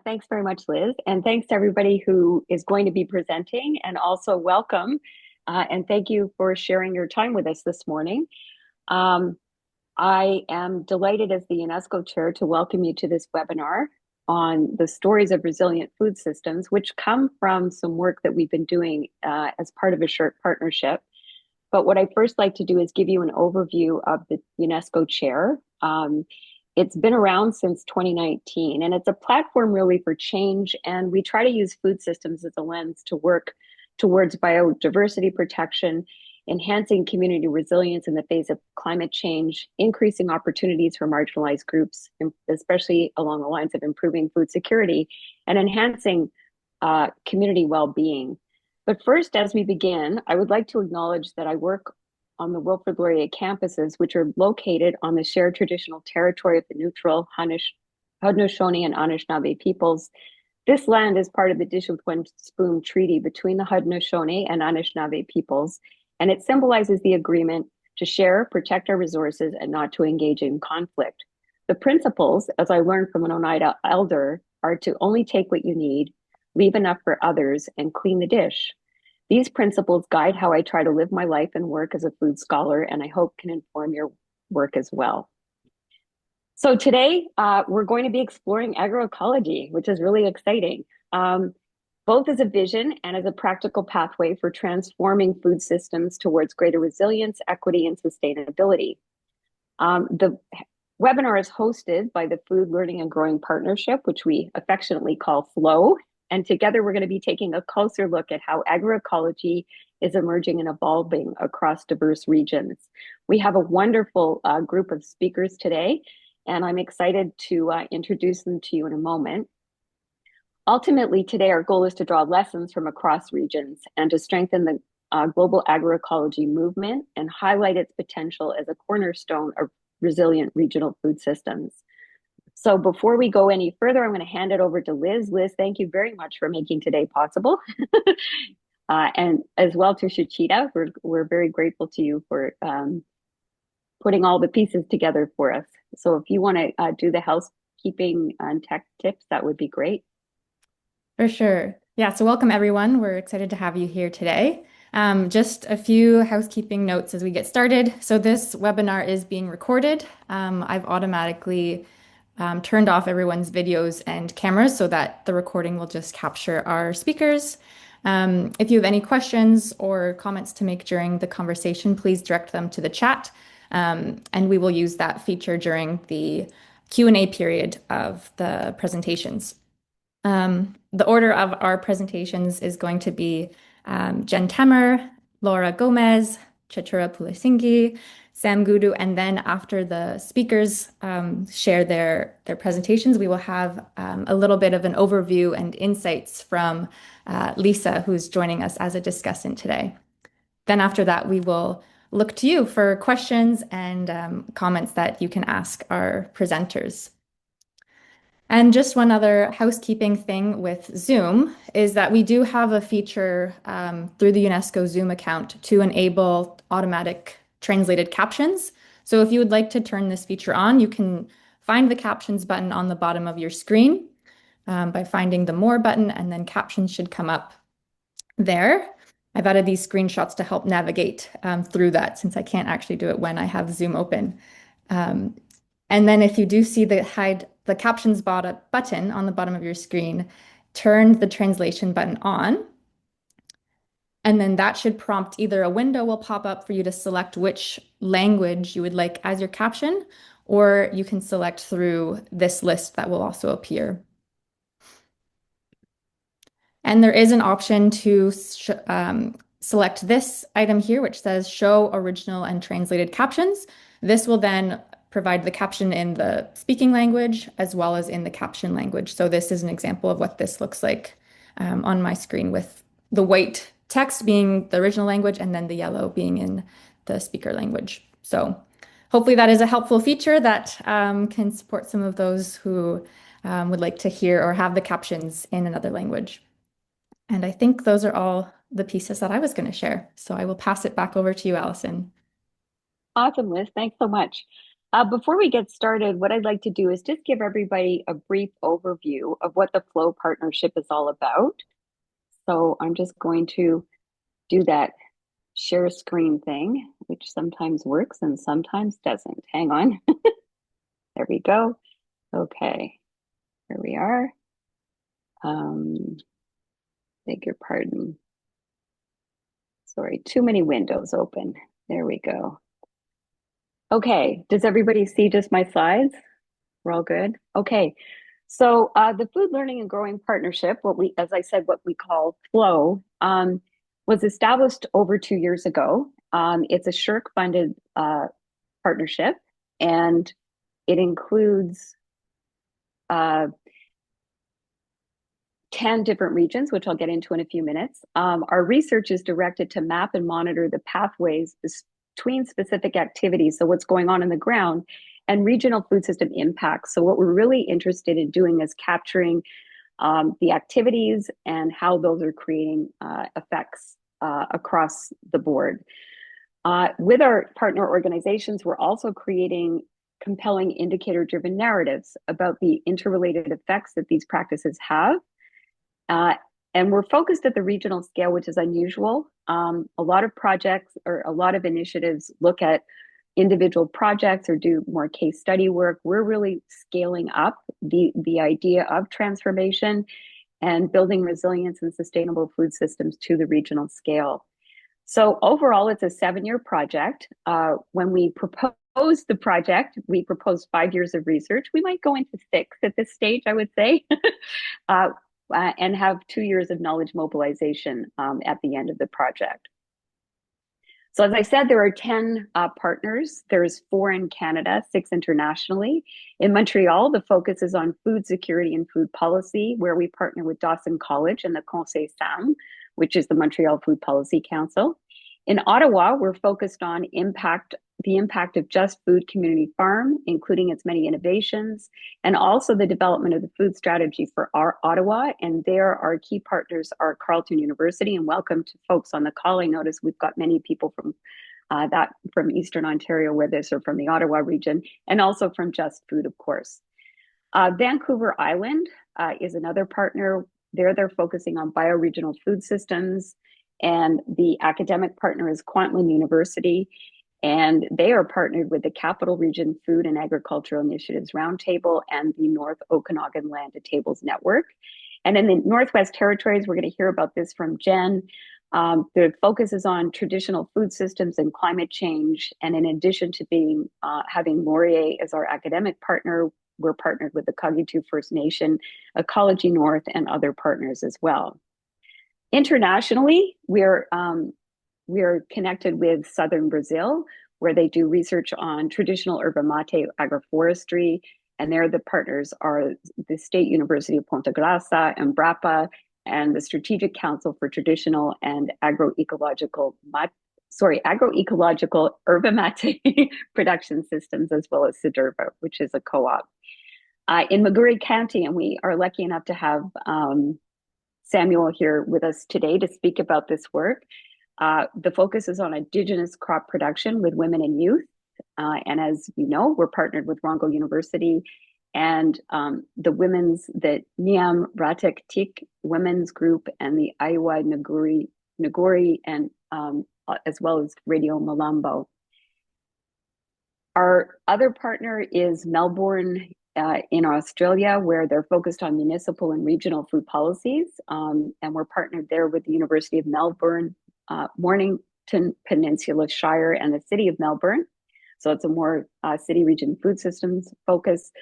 Thanks very much, Liz. And thanks to everybody who is going to be presenting, and also welcome. And thank you for sharing your time with us this morning. Um, I am delighted as the UNESCO chair to welcome you to this webinar on the stories of resilient food systems, which come from some work that we've been doing as part of a short partnership. But what I first like to do is give you an overview of the UNESCO chair. It's been around since 2019, and it's a platform really for change. And we try to use food systems as a lens to work towards biodiversity protection, enhancing community resilience in the face of climate change, increasing opportunities for marginalized groups, especially along the lines of improving food security, and enhancing community well-being. But first, as we begin, I would like to acknowledge that I work on the Wilfrid Laurier campuses, which are located on the shared traditional territory of the neutral Haudenosaunee and Anishinaabe peoples. This land is part of the Dish with One Spoon Treaty between the Haudenosaunee and Anishinaabe peoples, and it symbolizes the agreement to share, protect our resources, and not to engage in conflict. The principles, as I learned from an Oneida elder, are to only take what you need, leave enough for others, and clean the dish. These principles guide how I try to live my life and work as a food scholar, and I hope can inform your work as well. So today, we're going to be exploring agroecology, which is really exciting, both as a vision and as a practical pathway for transforming food systems towards greater resilience, equity, and sustainability. The webinar is hosted by the Food Learning and Growing Partnership, which we affectionately call FLOW. And together we're going to be taking a closer look at how agroecology is emerging and evolving across diverse regions. We have a wonderful group of speakers today, and I'm excited to introduce them to you in a moment. Ultimately, today our goal is to draw lessons from across regions and to strengthen the global agroecology movement and highlight its potential as a cornerstone of resilient regional food systems. So before we go any further, I'm going to hand it over to Liz. Liz, thank you very much for making today possible. And as well to Shachita, we're very grateful to you for putting all the pieces together for us. So if you want to do the housekeeping and tech tips, that would be great. For sure. Yeah, so welcome everyone. We're excited to have you here today. Just a few housekeeping notes as we get started. So this webinar is being recorded. I've automatically turned off everyone's videos and cameras so that the recording will just capture our speakers. If you have any questions or comments to make during the conversation, please direct them to the chat. And we will use that feature during the Q&A period of the presentations. The order of our presentations is going to be Jen Temer, Laura Gomez, Chatura Pulisinghe, Sam Gudu, and then after the speakers share their presentations, we will have a little bit of an overview and insights from Lisa, who's joining us as a discussant today. Then after that, we will look to you for questions and comments that you can ask our presenters. And just one other housekeeping thing with Zoom is that we do have a feature through the UNESCO Zoom account to enable automatic translated captions. So if you would like to turn this feature on, you can find the captions button on the bottom of your screen by finding the More button, and then captions should come up there. I've added these screenshots to help navigate through that since I can't actually do it when I have Zoom open. And then if you do see the hide the captions button on the bottom of your screen, turn the translation button on. And then that should prompt either a window will pop up for you to select which language you would like as your caption, or you can select through this list that will also appear. And there is an option to select this item here, which says show original and translated captions. This will then provide the caption in the speaking language as well as in the caption language. So this is an example of what this looks like on my screen, with the white text being the original language and then the yellow being in the speaker language. So hopefully that is a helpful feature that can support some of those who would like to hear or have the captions in another language. And I think those are all the pieces that I was going to share. So I will pass it back over to you, Allison. Awesome, Liz. Thanks so much. Before we get started, what I'd like to do is just give everybody a brief overview of what the Flow Partnership is all about. So I'm just going to do that share screen thing, which sometimes works and sometimes doesn't. Hang on. There we go. Okay, here we are. Um, Beg your pardon. Sorry, too many windows open. There we go. Okay, does everybody see just my slides? We're all good? Okay. So the Food Learning and Growing Partnership, as I said, what we call FLOW, was established over 2 years ago. It's a SSHRC-funded partnership, and it includes uh, 10 different regions, which I'll get into in a few minutes. Our research is directed to map and monitor the pathways between specific activities, so what's going on in the ground, and regional food system impacts. So what we're really interested in doing is capturing the activities and how those are creating effects across the board. With our partner organizations, we're also creating compelling indicator-driven narratives about the interrelated effects that these practices have. And we're focused at the regional scale, which is unusual. A lot of projects or a lot of initiatives look at individual projects or do more case study work. We're really scaling up the idea of transformation and building resilience and sustainable food systems to the regional scale. So overall, it's a 7-year project. When we proposed the project, we proposed 5 years of research. We might go into 6 at this stage, I would say, and have 2 years of knowledge mobilization at the end of the project. So as I said, there are 10 partners. There's 4 in Canada, 6 internationally. In Montreal, the focus is on food security and food policy, where we partner with Dawson College and the Conseil SAM, which is the Montreal Food Policy Council. In Ottawa, we're focused on the impact of Just Food Community Farm, including its many innovations, and also the development of the food strategy for our Ottawa. And there, our key partners are Carleton University, and welcome to folks on the call. I notice we've got many people from Eastern Ontario with us, or from the Ottawa region, and also from Just Food, of course. Vancouver Island is another partner. There, they're focusing on bioregional food systems, and the academic partner is Kwantlen University, and they are partnered with the Capital Region Food and Agricultural Initiatives Roundtable and the North Okanagan Land to Tables Network. And in the Northwest Territories, we're going to hear about this from Jen. The focus is on traditional food systems and climate change. And in addition to having Laurier as our academic partner, we're partnered with the Kagitu First Nation, Ecology North, and other partners as well. Internationally, we're connected with Southern Brazil, where they do research on traditional yerba mate agroforestry, and there the partners are the State University of Ponta Grossa, Embrapa, and the Strategic Council for Traditional and Agroecological yerba mate production systems, as well as SEDERVA, which is a co-op. In Maguri County, and we are lucky enough to have Samuel here with us today to speak about this work. The focus is on Indigenous crop production with women and youth. And as you know, we're partnered with Rongo University and the Niam Ratek Tik Women's Group and the Iowa Nagori, and as well as Radio Malambo. Our other partner is Melbourne in Australia, where they're focused on municipal and regional food policies. And we're partnered there with the University of Melbourne, Mornington Peninsula Shire, and the City of Melbourne. So it's a more city region food systems focus.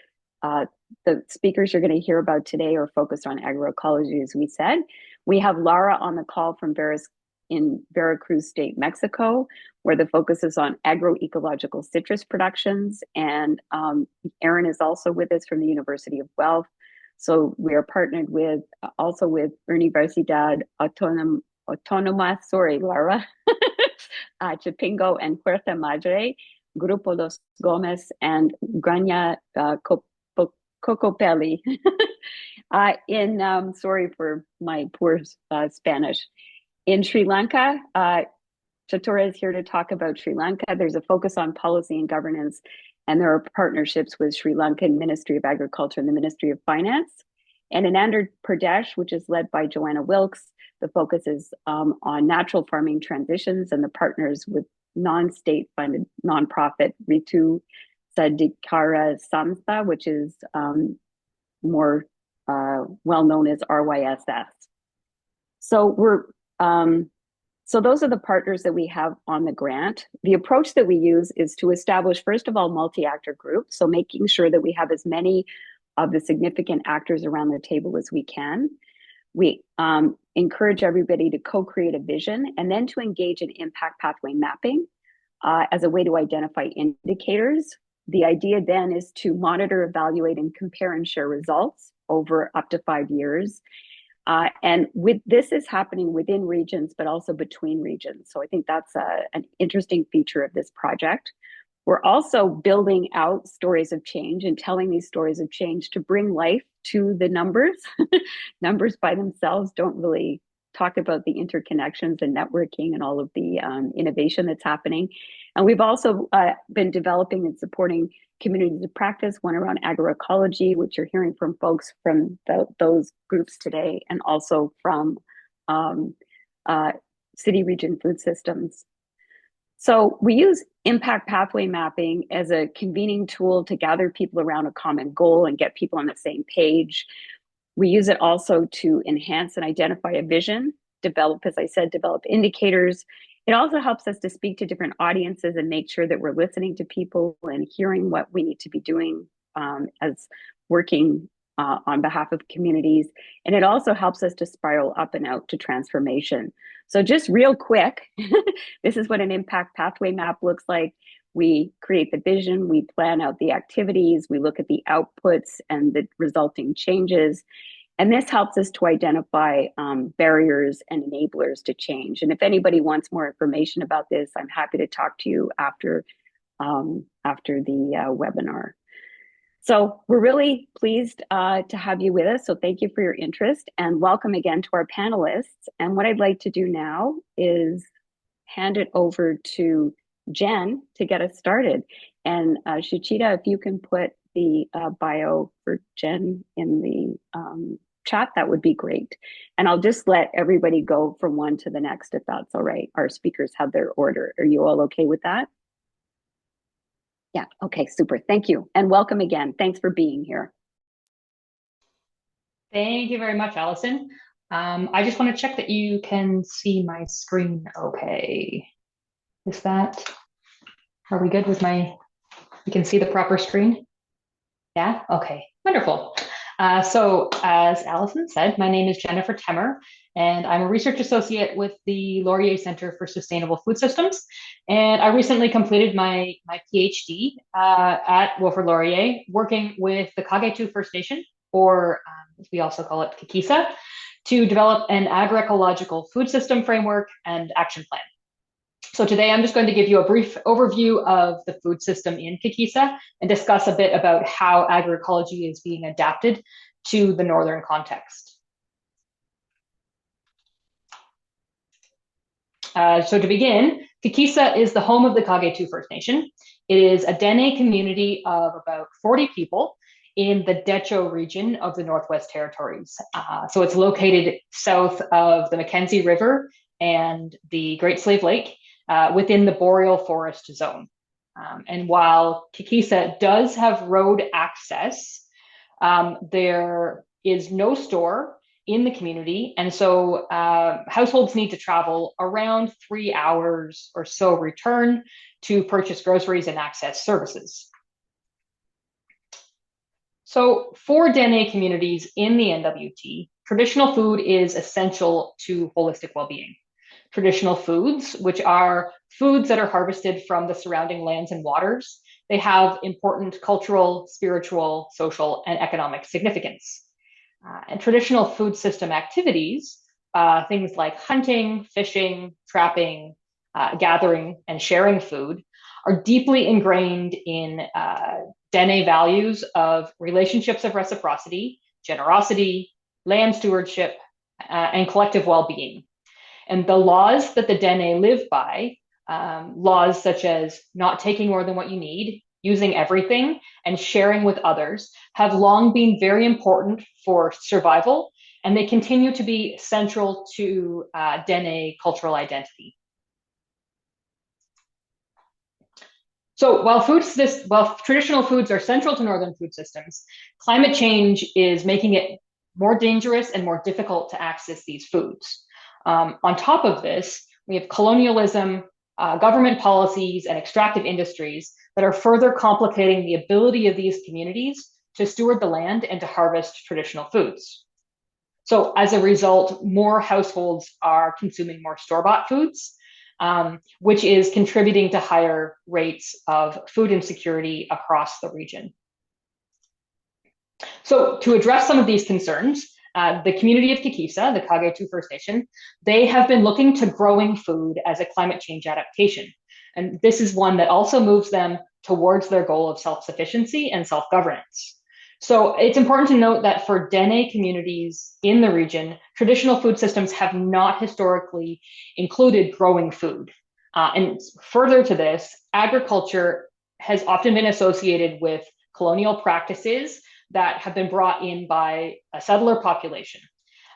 The speakers you're going to hear about today are focused on agroecology, as we said. We have Lara on the call from in Veracruz State, Mexico, where the focus is on agroecological citrus productions. And Erin is also with us from the University of Guelph. So we are partnered with Universidad Autónoma, sorry, Lara, Chapingo and Puerto Madre, Grupo Los Gomez, and Granja Cocopelli. Sorry for my poor Spanish. In Sri Lanka, Chatura is here to talk about Sri Lanka. There's a focus on policy and governance, And there are partnerships with Sri Lankan Ministry of Agriculture and the Ministry of Finance. And in Andhra Pradesh, which is led by Joanna Wilkes, the focus is on natural farming transitions, and the partners with non-state funded nonprofit Ritu Sadikara Samstha, which is more well known as RYSS. So so those are the partners that we have on the grant. The approach that we use is to establish, first of all, multi-actor groups. So making sure that we have as many of the significant actors around the table as we can. We encourage everybody to co-create a vision and then to engage in impact pathway mapping as a way to identify indicators. The idea then is to monitor, evaluate, and compare and share results over up to 5 years. And with this is happening within regions, but also between regions. So I think that's an interesting feature of this project. We're also building out stories of change and telling these stories of change to bring life to the numbers. Numbers by themselves don't really talk about the interconnections and networking and all of the innovation that's happening. And we've also been developing and supporting communities of practice, one around agroecology, which you're hearing from folks from those groups today, and also from city region food systems. So we use impact pathway mapping as a convening tool to gather people around a common goal and get people on the same page. We use it also to enhance and identify a vision, develop, as I said, develop indicators. It also helps us to speak to different audiences and make sure that we're listening to people and hearing what we need to be doing as working on behalf of communities. And it also helps us to spiral up and out to transformation. So just real quick, this is what an impact pathway map looks like. We create the vision, we plan out the activities, we look at the outputs and the resulting changes. And this helps us to identify barriers and enablers to change. And if anybody wants more information about this, I'm happy to talk to you after the webinar. So we're really pleased to have you with us. So thank you for your interest and welcome again to our panelists. And what I'd like to do now is hand it over to Jen to get us started. And Shuchita, if you can put the bio for Jen in the chat, that would be great. And I'll just let everybody go from one to the next, if that's all right. Our speakers have their order. Are you all okay with that? Yeah, okay, super. Thank you. And welcome again. Thanks for being here. Thank you very much, Allison. I just want to check that you can see my screen okay. Are we good with you can see the proper screen? Yeah, okay, wonderful. So as Allison said, my name is Jennifer Temmer, and I'm a research associate with the Laurier Center for Sustainable Food Systems. And I recently completed my PhD at Wilfrid Laurier, working with the Kagetu First Nation, or as we also call it, Kikisa, to develop an agroecological food system framework and action plan. So today I'm just going to give you a brief overview of the food system in Kikisa and discuss a bit about how agroecology is being adapted to the northern context. So to begin, Kikisa is the home of the Kagetu First Nation. It is a Dene community of about 40 people in the Decho region of the Northwest Territories. So it's located south of the Mackenzie River and the Great Slave Lake, within the boreal forest zone. And while Kikisa does have road access, there is no store in the community. And so households need to travel around 3 hours or so return to purchase groceries and access services. So for Dene communities in the NWT, traditional food is essential to holistic well-being. Traditional foods, which are foods that are harvested from the surrounding lands and waters, they have important cultural, spiritual, social, and economic significance. And traditional food system activities, things like hunting, fishing, trapping, gathering, and sharing food, are deeply ingrained in Dene values of relationships of reciprocity, generosity, land stewardship, and collective well-being. And the laws that the Dene live by, laws such as not taking more than what you need, using everything, and sharing with others have long been very important for survival, and they continue to be central to Dene cultural identity. So while traditional foods are central to northern food systems, climate change is making it more dangerous and more difficult to access these foods. On top of this, we have colonialism, government policies, and extractive industries that are further complicating the ability of these communities to steward the land and to harvest traditional foods. So as a result, more households are consuming more store-bought foods, which is contributing to higher rates of food insecurity across the region. So to address some of these concerns, the community of Kikisa, the Kage2 First Nation, they have been looking to growing food as a climate change adaptation. And this is one that also moves them towards their goal of self-sufficiency and self-governance. So it's important to note that for Dene communities in the region, traditional food systems have not historically included growing food. And further to this, agriculture has often been associated with colonial practices that have been brought in by a settler population.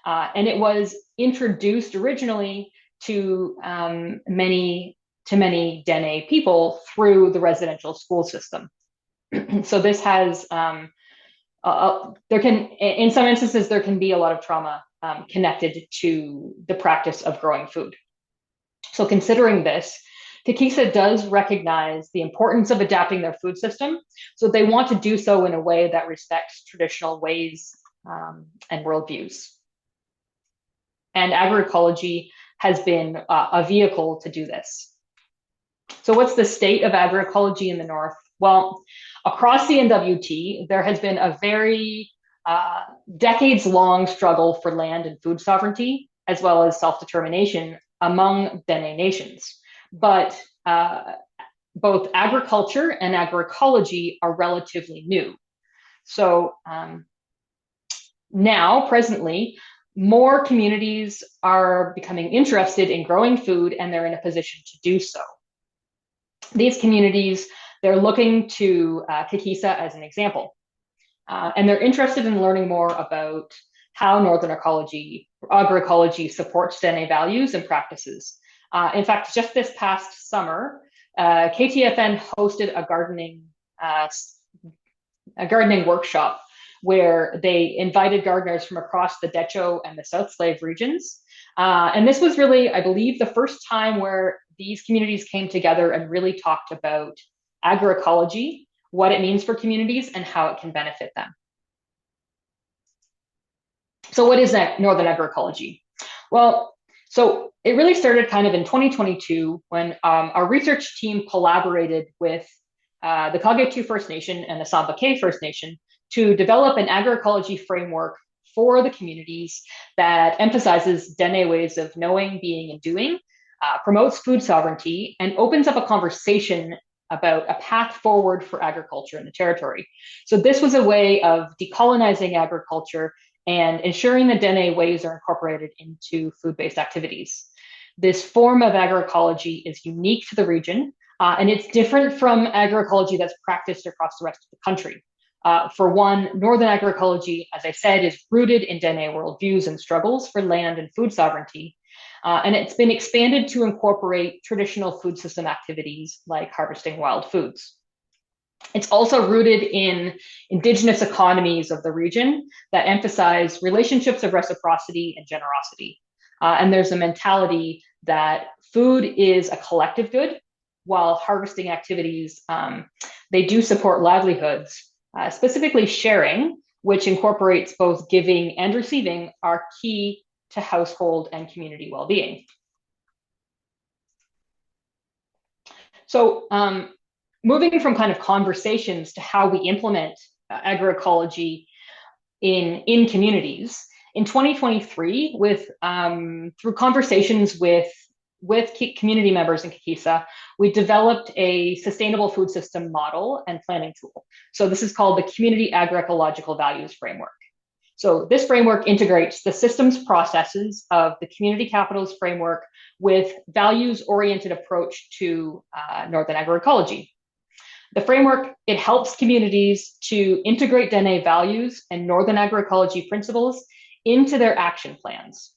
And it was introduced originally to many Dene people through the residential school system. So this has, in some instances, there can be a lot of trauma connected to the practice of growing food. So considering this, Kikisa does recognize the importance of adapting their food system, so they want to do so in a way that respects traditional ways and worldviews. And agroecology has been a vehicle to do this. So what's the state of agroecology in the North? Well, across the NWT, there has been a very decades-long struggle for land and food sovereignty, as well as self-determination among Dene nations. But both agriculture and agroecology are relatively new. So now, presently, more communities are becoming interested in growing food, and they're in a position to do so. These communities, they're looking to Kikisa as an example. And they're interested in learning more about how Northern agroecology supports Dene values and practices. In fact, just this past summer, KTFN hosted a gardening workshop where they invited gardeners from across the Decho and the South Slave regions. And this was really, I believe, the first time where these communities came together and really talked about agroecology, what it means for communities, and how it can benefit them. So what is that Northern agroecology? Well, so it really started kind of in 2022 when our research team collaborated with the Kage2 First Nation and the Sambake First Nation to develop an agroecology framework for the communities that emphasizes Dene ways of knowing, being, and doing, promotes food sovereignty, and opens up a conversation about a path forward for agriculture in the territory. So this was a way of decolonizing agriculture and ensuring that Dene ways are incorporated into food-based activities. This form of agroecology is unique to the region, and it's different from agroecology that's practiced across the rest of the country. For one, Northern agroecology, as I said, is rooted in Dene worldviews and struggles for land and food sovereignty. And it's been expanded to incorporate traditional food system activities like harvesting wild foods. It's also rooted in indigenous economies of the region that emphasize relationships of reciprocity and generosity. And there's a mentality that food is a collective good, while harvesting activities, they do support livelihoods. Specifically sharing, which incorporates both giving and receiving, are key to household and community well-being. So moving from kind of conversations to how we implement agroecology in communities, in 2023, through conversations with community members in Kikisa, we developed a sustainable food system model and planning tool. So this is called the Community Agroecological Values Framework. So this framework integrates the systems processes of the Community Capitals Framework with values-oriented approach to Northern agroecology. The framework, it helps communities to integrate Dene values and Northern agroecology principles into their action plans.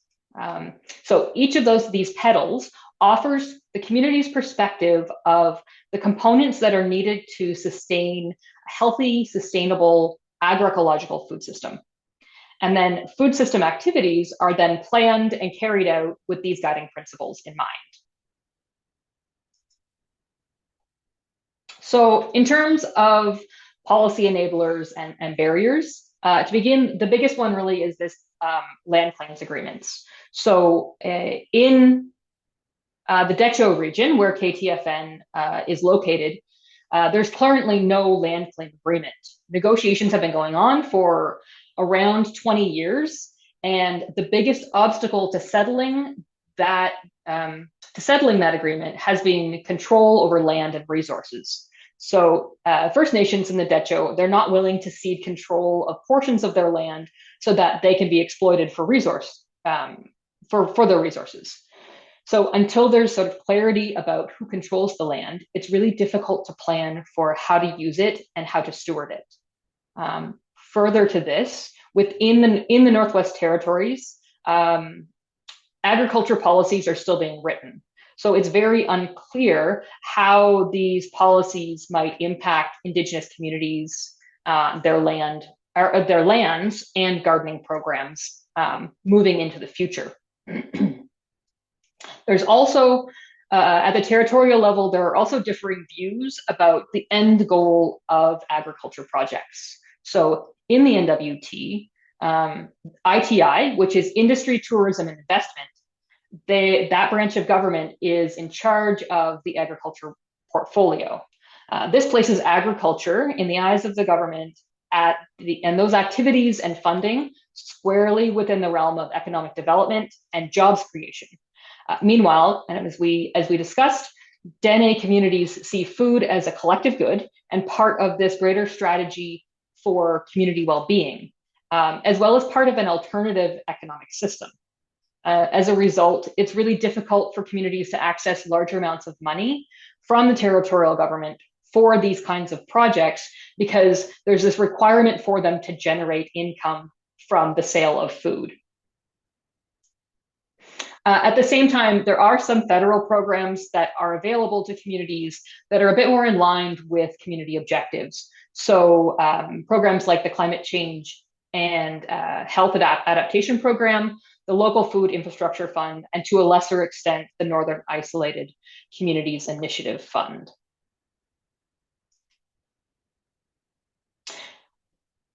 So each of these petals offers the community's perspective of the components that are needed to sustain a healthy, sustainable agroecological food system. And then food system activities are then planned and carried out with these guiding principles in mind. So in terms of policy enablers and barriers, to begin, the biggest one really is this land claims agreements. So in the Decho region, where KTFN is located, there's currently no land claim agreement. Negotiations have been going on for around 20 years, and the biggest obstacle to settling that agreement has been control over land and resources. So First Nations in the Decho, they're not willing to cede control of portions of their land so that they can be exploited for for their resources. So until there's sort of clarity about who controls the land, it's really difficult to plan for how to use it and how to steward it. Further to this, in the Northwest Territories, agriculture policies are still being written. So it's very unclear how these policies might impact Indigenous communities, their lands and gardening programs moving into the future. There's also, at the territorial level, there are also differing views about the end goal of agriculture projects. So in the NWT, ITI, which is Industry, Tourism, and Investment, that branch of government is in charge of the agriculture portfolio. This places agriculture in the eyes of the government and those activities and funding squarely within the realm of economic development and jobs creation. Meanwhile, and as we discussed, Dene communities see food as a collective good and part of this greater strategy for community well-being, as well as part of an alternative economic system. As a result, it's really difficult for communities to access larger amounts of money from the territorial government for these kinds of projects because there's this requirement for them to generate income from the sale of food. At the same time, there are some federal programs that are available to communities that are a bit more in line with community objectives. So programs like the Climate Change and Health Adaptation Program, the Local Food Infrastructure Fund, and to a lesser extent, the Northern Isolated Communities Initiative Fund.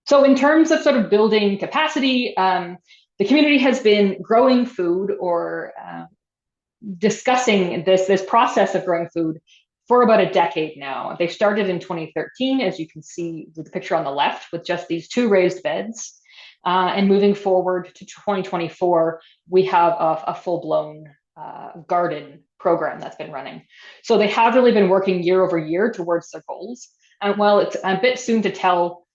So in terms of sort of building capacity, the community has been growing food or discussing this process of growing food for about a decade now. They started in 2013, as you can see with the picture on the left, with just these 2 raised beds. And moving forward to 2024, we have a full-blown garden program that's been running. So they have really been working year over year towards their goals. And while it's a bit soon to tell,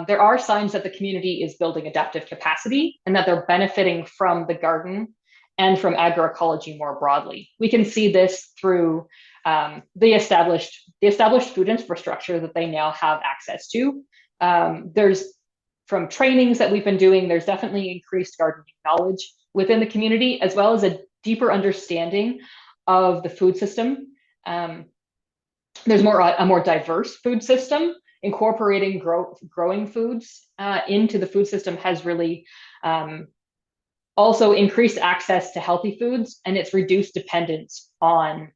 there are signs that the community is building adaptive capacity and that they're benefiting from the garden and from agroecology more broadly. We can see this through the established food infrastructure that they now have access to. From trainings that we've been doing, there's definitely increased gardening knowledge within the community, as well as a deeper understanding of the food system. There's a more diverse food system. Incorporating growing foods into the food system has really also increased access to healthy foods, and it's reduced dependence on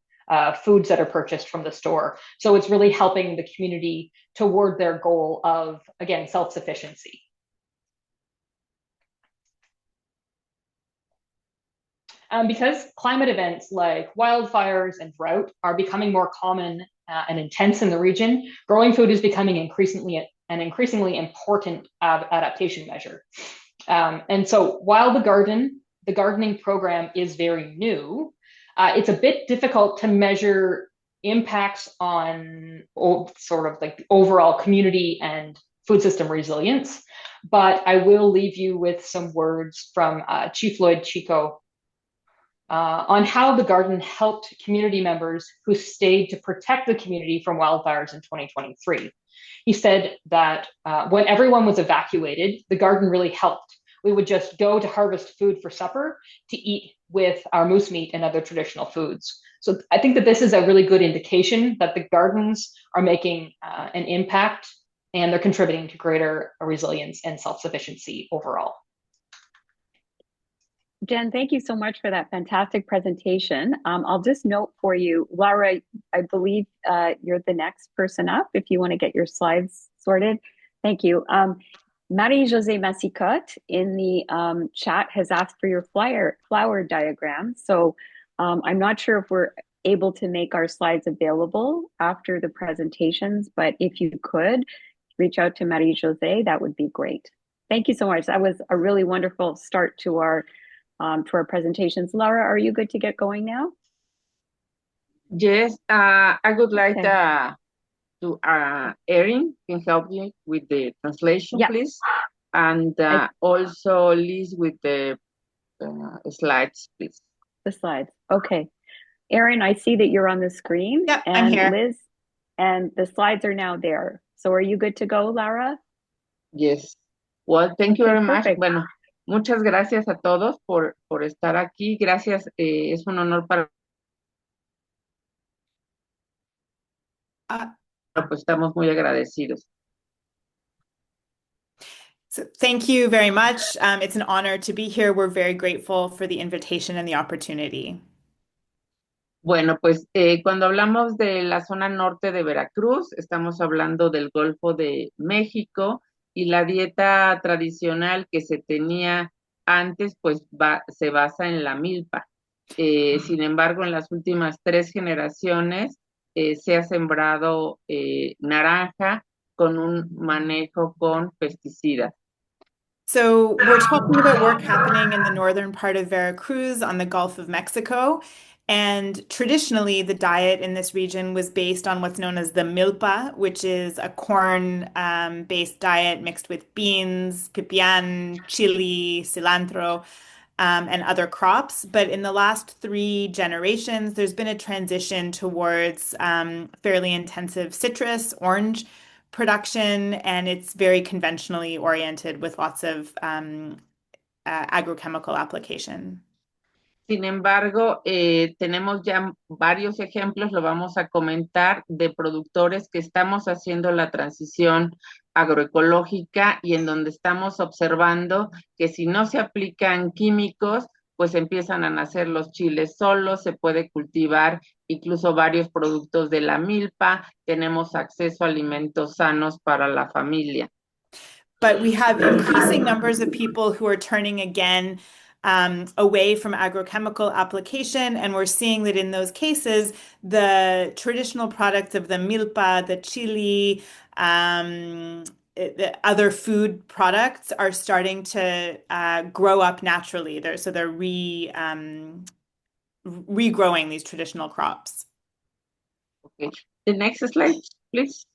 foods that are purchased from the store. So it's really helping the community toward their goal of, again, self-sufficiency. Because climate events like wildfires and drought are becoming more common and intense in the region, growing food is becoming an increasingly important adaptation measure. And so while the gardening program is very new, it's a bit difficult to measure impacts on sort of like the overall community and food system resilience. But I will leave you with some words from Chief Lloyd Chico, on how the garden helped community members who stayed to protect the community from wildfires in 2023. He said that when everyone was evacuated, the garden really helped. We would just go to harvest food for supper to eat with our moose meat and other traditional foods. So I think that this is a really good indication that the gardens are making an impact and they're contributing to greater resilience and self-sufficiency overall. Jen, thank you so much for that fantastic presentation. I'll just note for you, Laura, I believe you're the next person up if you want to get your slides sorted. Thank you. Marie-Josée Massicotte in the chat has asked for your flower diagram. So I'm not sure if we're able to make our slides available after the presentations, but if you could reach out to Marie-Josée, that would be great. Thank you so much. That was a really wonderful start to our presentations. Laura, are you good to get going now? Yes, I would like Okay. to Erin can help you with the translation, Yeah. please, and also Liz with the slides, please. The slides. Okay. Erin, I see that you're on the screen. Yep, and I'm here. Liz, and the slides are now there. So are you good to go, Laura? Yes. Well, thank you Okay, very much. perfect. Bueno, muchas gracias a todos por estar aquí. Gracias, es un honor para pues estamos muy agradecidos. So thank you very much. It's an honor to be here. We're very grateful for the invitation and the opportunity. Bueno, pues cuando hablamos de la zona norte de Veracruz, estamos hablando del Golfo de México y la dieta tradicional que se tenía antes, pues se basa en la milpa. Sin embargo, en las últimas 3 generaciones se ha sembrado naranja con un manejo con pesticidas. So we're talking about work happening in the northern part of Veracruz on the Gulf of Mexico. And traditionally, the diet in this region was based on what's known as the milpa, which is a corn-based diet mixed with beans, pipián, chili, cilantro, and other crops. But in the last 3 generations, there's been a transition towards fairly intensive citrus, orange production, and it's very conventionally oriented with lots of agrochemical application. Sin embargo, tenemos ya varios ejemplos, lo vamos a comentar, de productores que estamos haciendo la transición agroecológica y en donde estamos observando que si no se aplican químicos, pues empiezan a nacer los chiles solos, se puede cultivar incluso varios productos de la milpa, tenemos acceso a alimentos sanos para la familia. But we have increasing numbers of people who are turning again away from agrochemical application, and we're seeing that in those cases, the traditional products of the milpa, the chili, the other food products are starting to grow up naturally. They're regrowing these traditional crops. Okay. The next slide, please.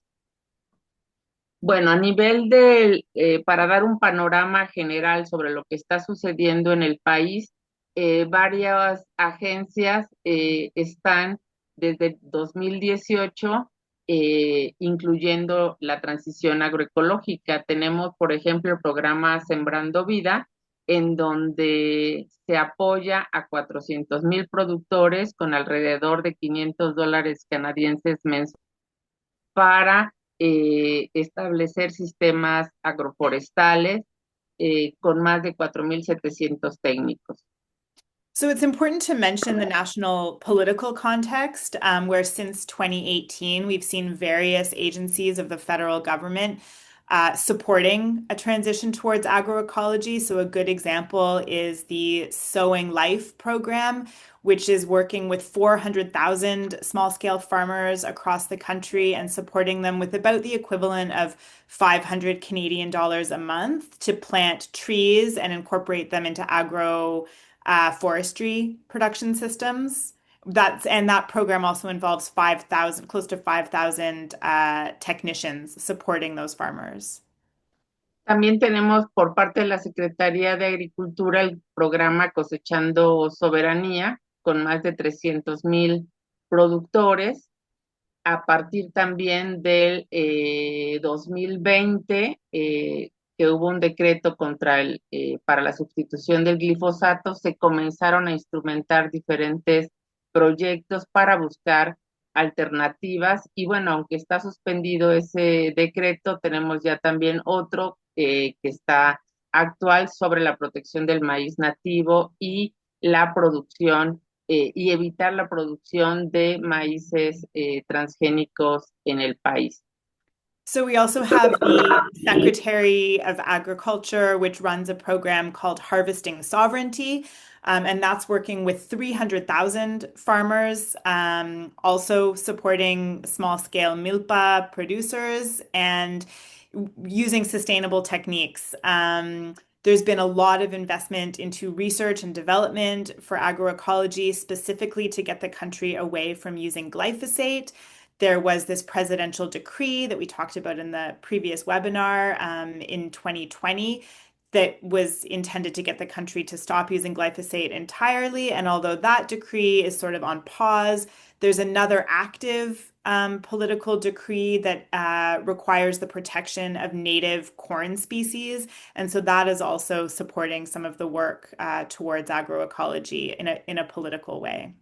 Bueno, a nivel de, para dar un panorama general sobre lo que está sucediendo en el país, varias agencias están desde 2018 incluyendo la transición agroecológica. Tenemos, por ejemplo, el programa Sembrando Vida, en donde se apoya a 400,000 productores con alrededor de $500 canadienses mensuales para establecer sistemas agroforestales con más de 4,700 técnicos. So it's important to mention the national political context, where since 2018, we've seen various agencies of the federal government supporting a transition towards agroecology. So a good example is the Sowing Life program, which is working with 400,000 small-scale farmers across the country and supporting them with about the equivalent of 500 Canadian dollars a month to plant trees and incorporate them into forestry production systems. That program also involves close to 5,000 technicians supporting those farmers. También tenemos por parte de la Secretaría de Agricultura el programa Cosechando Soberanía, con más de 300,000 productores. A partir también del 2020, que hubo un decreto para la sustitución del glifosato, se comenzaron a instrumentar diferentes proyectos para buscar alternativas. Y bueno, aunque está suspendido ese decreto, tenemos ya también otro que está actual sobre la protección del maíz nativo y la producción y evitar la producción de maíces transgénicos en el país. So we also have the Secretary of Agriculture, which runs a program called Harvesting Sovereignty. And that's working with 300,000 farmers, also supporting small scale milpa producers and using sustainable techniques. There's been a lot of investment into research and development for agroecology, specifically to get the country away from using glyphosate. There was this presidential decree that we talked about in the previous webinar in 2020 that was intended to get the country to stop using glyphosate entirely. And although that decree is sort of on pause, there's another active political decree that requires the protection of native corn species. And so that is also supporting some of the work towards agroecology in a political way.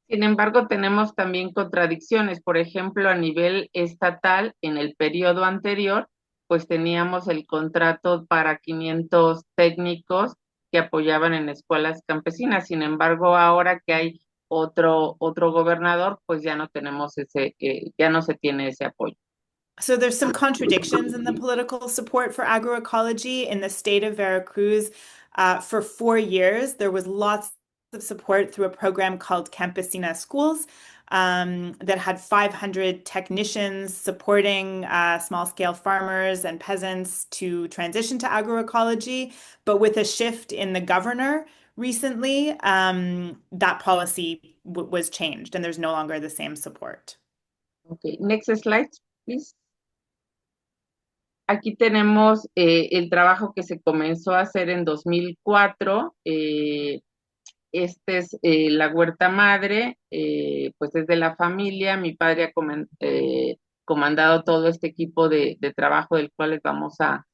Sin embargo, tenemos también contradicciones. Por ejemplo, a nivel estatal, en el periodo anterior, pues teníamos el contrato para 500 técnicos que apoyaban en escuelas campesinas. Sin embargo, ahora que hay otro gobernador, pues ya no tenemos ya no se tiene ese apoyo. So there's some contradictions in the political support for agroecology in the state of Veracruz. For 4 years, there was lots of support through a program called Campesina Schools that had 500 technicians supporting small-scale farmers and peasants to transition to agroecology. But with a shift in the governor recently, that policy was changed and there's no longer the same support. Okay, next slide, please. Aquí tenemos el trabajo que se comenzó a hacer en 2004. Este es la huerta madre, pues es de la familia. Mi padre ha comandado todo este equipo de trabajo del cual les vamos a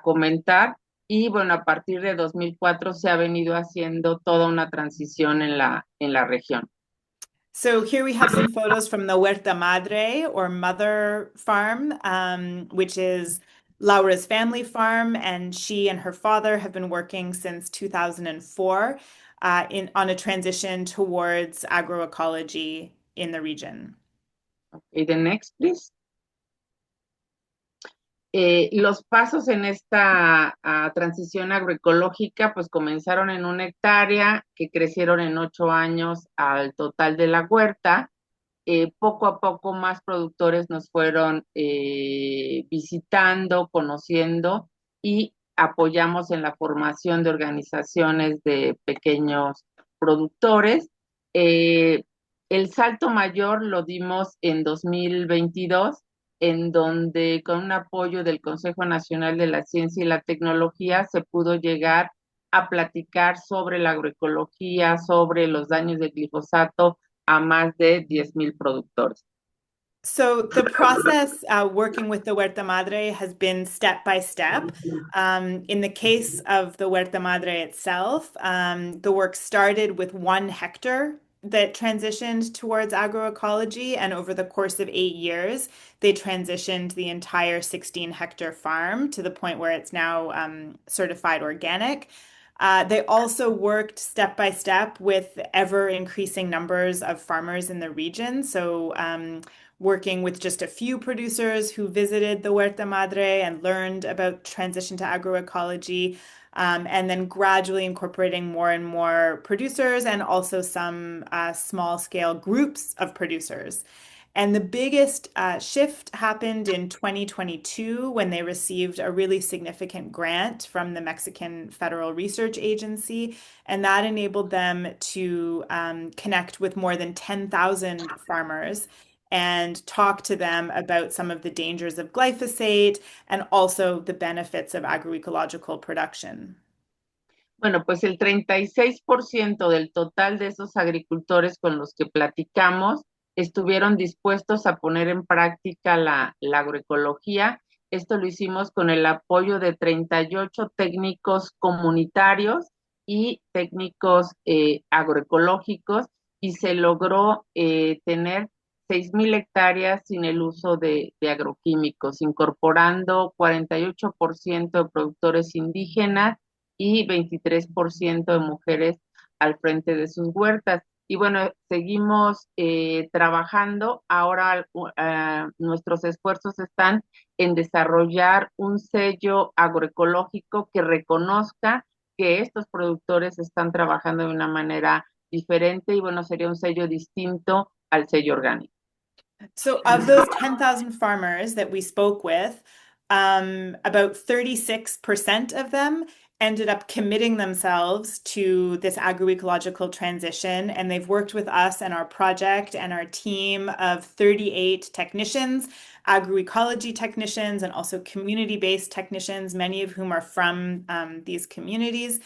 comentar. Y bueno, a partir de 2004 se ha venido haciendo toda una transición en la región. So here we have some photos from the Huerta Madre or mother farm, which is Laura's family farm, and she and her father have been working since 2004 on a transition towards agroecology in the region. Okay, the next, please. Los pasos en esta transición agroecológica pues comenzaron en 1 hectárea, que crecieron en 8 años al total de la huerta. Poco a poco más productores nos fueron visitando, conociendo y apoyamos en la formación de organizaciones de pequeños productores. El salto mayor lo dimos en 2022, en donde con un apoyo del Consejo Nacional de la Ciencia y la Tecnología se pudo llegar a platicar sobre la agroecología, sobre los daños del glifosato a más de 10,000 productores. So the process working with the Huerta Madre has been step by step. In the case of the Huerta Madre itself, the work started with 1 hectare that transitioned towards agroecology, and over the course of 8 years, they transitioned the entire 16-hectare farm to the point where it's now certified organic. They also worked step by step with ever increasing numbers of farmers in the region. So working with just a few producers who visited the Huerta Madre and learned about transition to agroecology, and then gradually incorporating more and more producers and also some small scale groups of producers. And the biggest shift happened in 2022 when they received a really significant grant from the Mexican Federal Research Agency. And that enabled them to connect with more than 10,000 farmers and talk to them about some of the dangers of glyphosate and also the benefits of agroecological production. Bueno, pues el 36% del total de esos agricultores con los que platicamos estuvieron dispuestos a poner en práctica la agroecología. Esto lo hicimos con el apoyo de 38 técnicos comunitarios y técnicos agroecológicos, y se logró tener 6,000 hectáreas sin el uso de agroquímicos, incorporando 48% de productores indígenas y 23% de mujeres al frente de sus huertas. Y bueno, seguimos trabajando. Ahora nuestros esfuerzos están en desarrollar un sello agroecológico que reconozca que estos productores están trabajando de una manera diferente, y bueno, sería un sello distinto al sello orgánico. So of those 10,000 farmers that we spoke with, about 36% of them ended up committing themselves to this agroecological transition. And they've worked with us and our project and our team of 38 technicians, agroecology technicians, and also community-based technicians, many of whom are from these communities.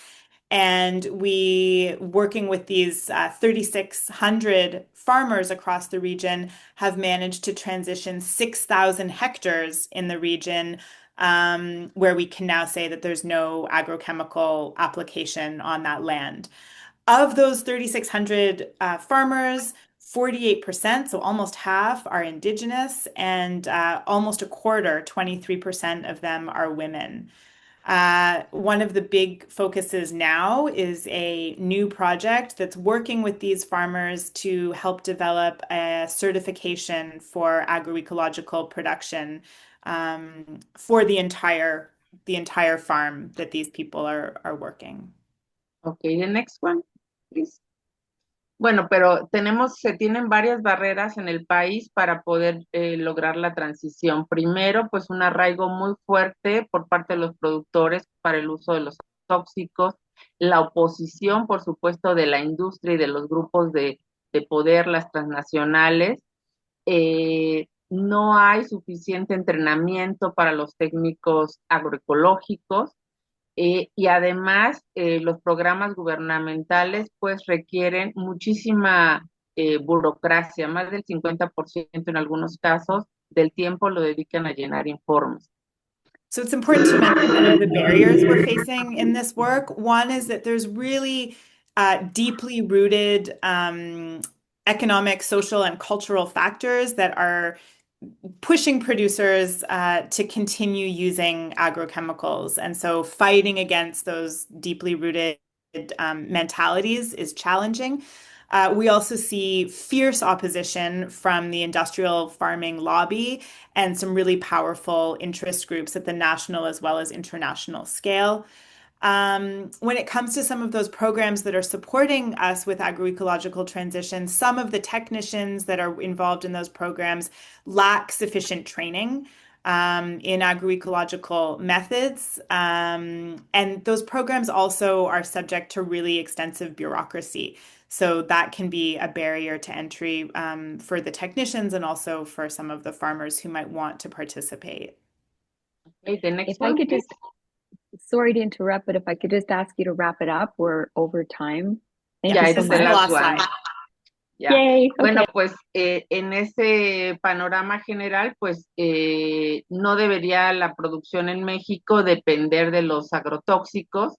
And we, working with these 3,600 farmers across the region, have managed to transition 6,000 hectares in the region, where we can now say that there's no agrochemical application on that land. Of those 3,600 farmers, 48%, so almost half, are Indigenous, and almost a quarter, 23% of them, are women. One of the big focuses now is a new project that's working with these farmers to help develop a certification for agroecological production, for the entire farm that these people are working. Okay, the next one, please. Bueno, pero se tienen varias barreras en el país para poder lograr la transición. Primero, pues un arraigo muy fuerte por parte de los productores para el uso de los tóxicos, la oposición, por supuesto, de la industria y de los grupos de poder, las transnacionales. No hay suficiente entrenamiento para los técnicos agroecológicos. Y además, los programas gubernamentales pues requieren muchísima burocracia. Más del 50% en algunos casos del tiempo lo dedican a llenar informes. So it's important to mention some of the barriers we're facing in this work. One is that there's really deeply rooted economic, social, and cultural factors that are pushing producers to continue using agrochemicals. And so fighting against those deeply rooted mentalities is challenging. We also see fierce opposition from the industrial farming lobby and some really powerful interest groups at the national as well as international scale. When it comes to some of those programs that are supporting us with agroecological transition, some of the technicians that are involved in those programs lack sufficient training in agroecological methods. And those programs also are subject to really extensive bureaucracy. So that can be a barrier to entry for the technicians and also for some of the farmers who might want to participate. Okay, the next If one, I could please. just, sorry to interrupt, but if I could just ask you to wrap it up, we're over time. Thank Yeah, you it's so the much. last one. Yeah. Yay, Bueno, okay. pues en ese panorama general, pues no debería la producción en México depender de los agrotóxicos,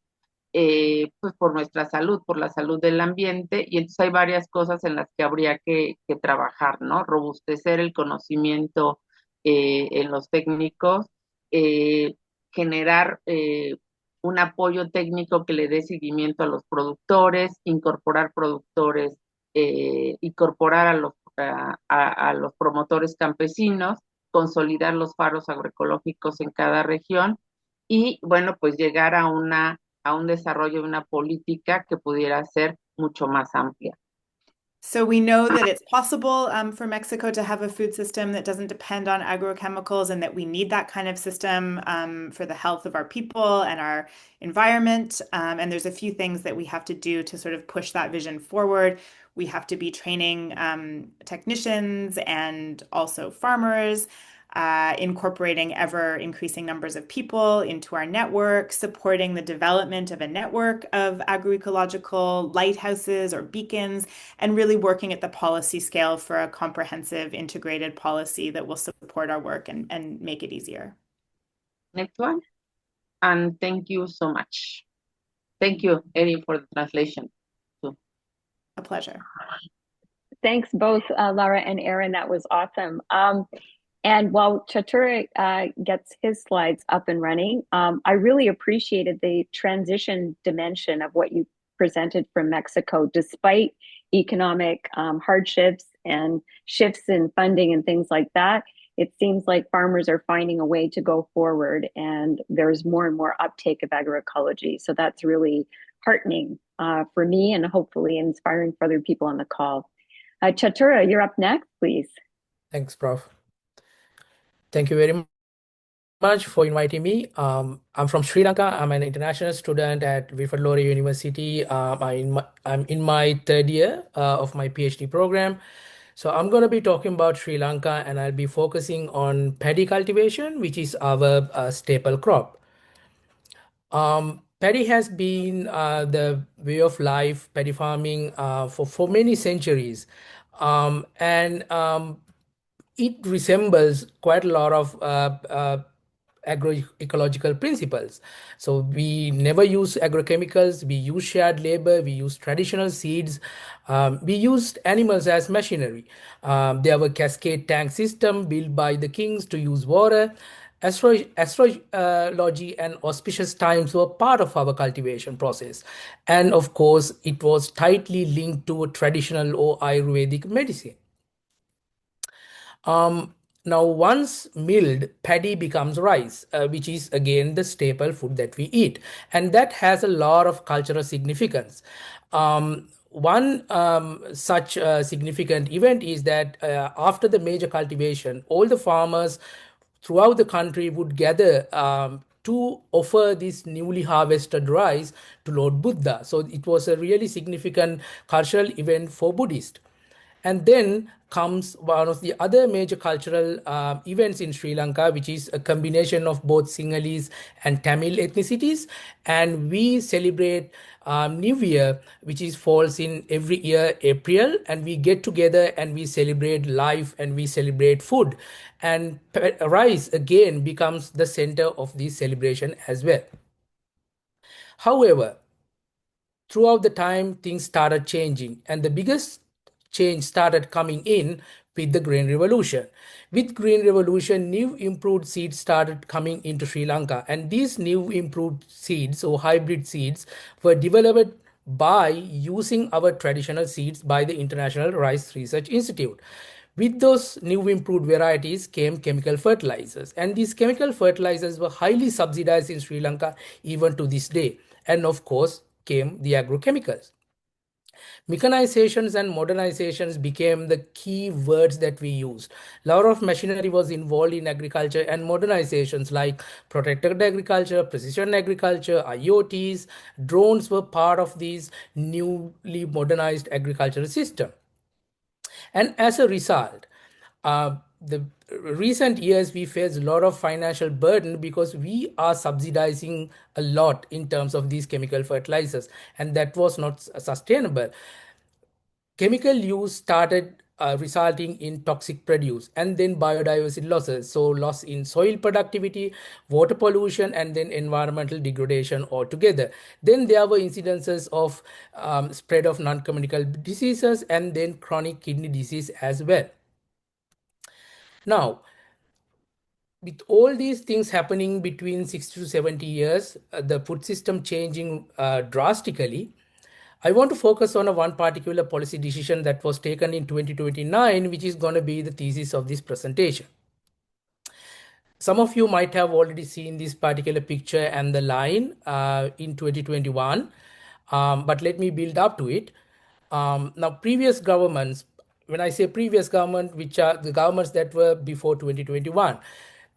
pues por nuestra salud, por la salud del ambiente, y entonces hay varias cosas en las que habría que trabajar, ¿no? Robustecer el conocimiento en los técnicos, generar un apoyo técnico que le dé seguimiento a los productores, incorporar productores, incorporar a los promotores campesinos, consolidar los faros agroecológicos en cada región, y bueno, pues llegar a un desarrollo de una política que pudiera ser mucho más amplia. So we know that it's possible for Mexico to have a food system that doesn't depend on agrochemicals, and that we need that kind of system for the health of our people and our environment. And there's a few things that we have to do to sort of push that vision forward. We have to be training technicians and also farmers. incorporating ever increasing numbers of people into our network, supporting the development of a network of agroecological lighthouses or beacons, and really working at the policy scale for a comprehensive integrated policy that will support our work and make it easier. Next one. And thank you so much. Thank you, Eddie, for the translation. A pleasure. Thanks both, Lara and Erin. That was awesome. And while Chatura gets his slides up and running, I really appreciated the transition dimension of what you presented from Mexico, despite economic hardships and shifts in funding and things like that. It seems like farmers are finding a way to go forward, and there's more and more uptake of agroecology. So that's really heartening for me and hopefully inspiring for other people on the call. Chatura, you're up next, please. Thanks, Prof. Thank you very much for inviting me. I'm from Sri Lanka. I'm an international student at Wilfrid Laurier University. I'm in my third year of my PhD program. So I'm going to be talking about Sri Lanka, and I'll be focusing on paddy cultivation, which is our staple crop. Paddy has been the way of life, paddy farming, for many centuries. And it resembles quite a lot of agroecological principles. So we never use agrochemicals, we use shared labor, we use traditional seeds, we used animals as machinery. There were cascade tank system built by the kings to use water. Astrology and auspicious times were part of our cultivation process. And of course, it was tightly linked to a traditional or Ayurvedic medicine. Now, once milled, paddy becomes rice, which is again the staple food that we eat. And that has a lot of cultural significance. One such significant event is that after the major cultivation, all the farmers throughout the country would gather to offer this newly harvested rice to Lord Buddha. So it was a really significant cultural event for Buddhists. And then comes one of the other major cultural events in Sri Lanka, which is a combination of both Sinhalese and Tamil ethnicities. And we celebrate New Year, which is falls in every year, April, and we get together and we celebrate life and we celebrate food. And rice again becomes the center of this celebration as well. However, throughout the time, things started changing, and the biggest change started coming in with the Green Revolution. With Green Revolution, new improved seeds started coming into Sri Lanka, and these new improved seeds or hybrid seeds were developed by using our traditional seeds by the International Rice Research Institute. With those new improved varieties came chemical fertilizers, and these chemical fertilizers were highly subsidized in Sri Lanka even to this day. And of course came the agrochemicals. Mechanizations and modernizations became the key words that we used. A lot of machinery was involved in agriculture, and modernizations like protected agriculture, precision agriculture, IoTs, drones were part of these newly modernized agricultural system. And as a result, the recent years we face a lot of financial burden because we are subsidizing a lot in terms of these chemical fertilizers, and that was not sustainable. Chemical use started resulting in toxic produce and then biodiversity losses. So loss in soil productivity, water pollution, and then environmental degradation altogether. Then there were incidences of spread of non-communicable diseases and then chronic kidney disease as well. Now, with all these things happening between 60 to 70 years, the food system changing drastically, I want to focus on one particular policy decision that was taken in 2029, which is going to be the thesis of this presentation. Some of you might have already seen this particular picture and the line in 2021, but let me build up to it. Now, previous governments, when I say previous government, which are the governments that were before 2021,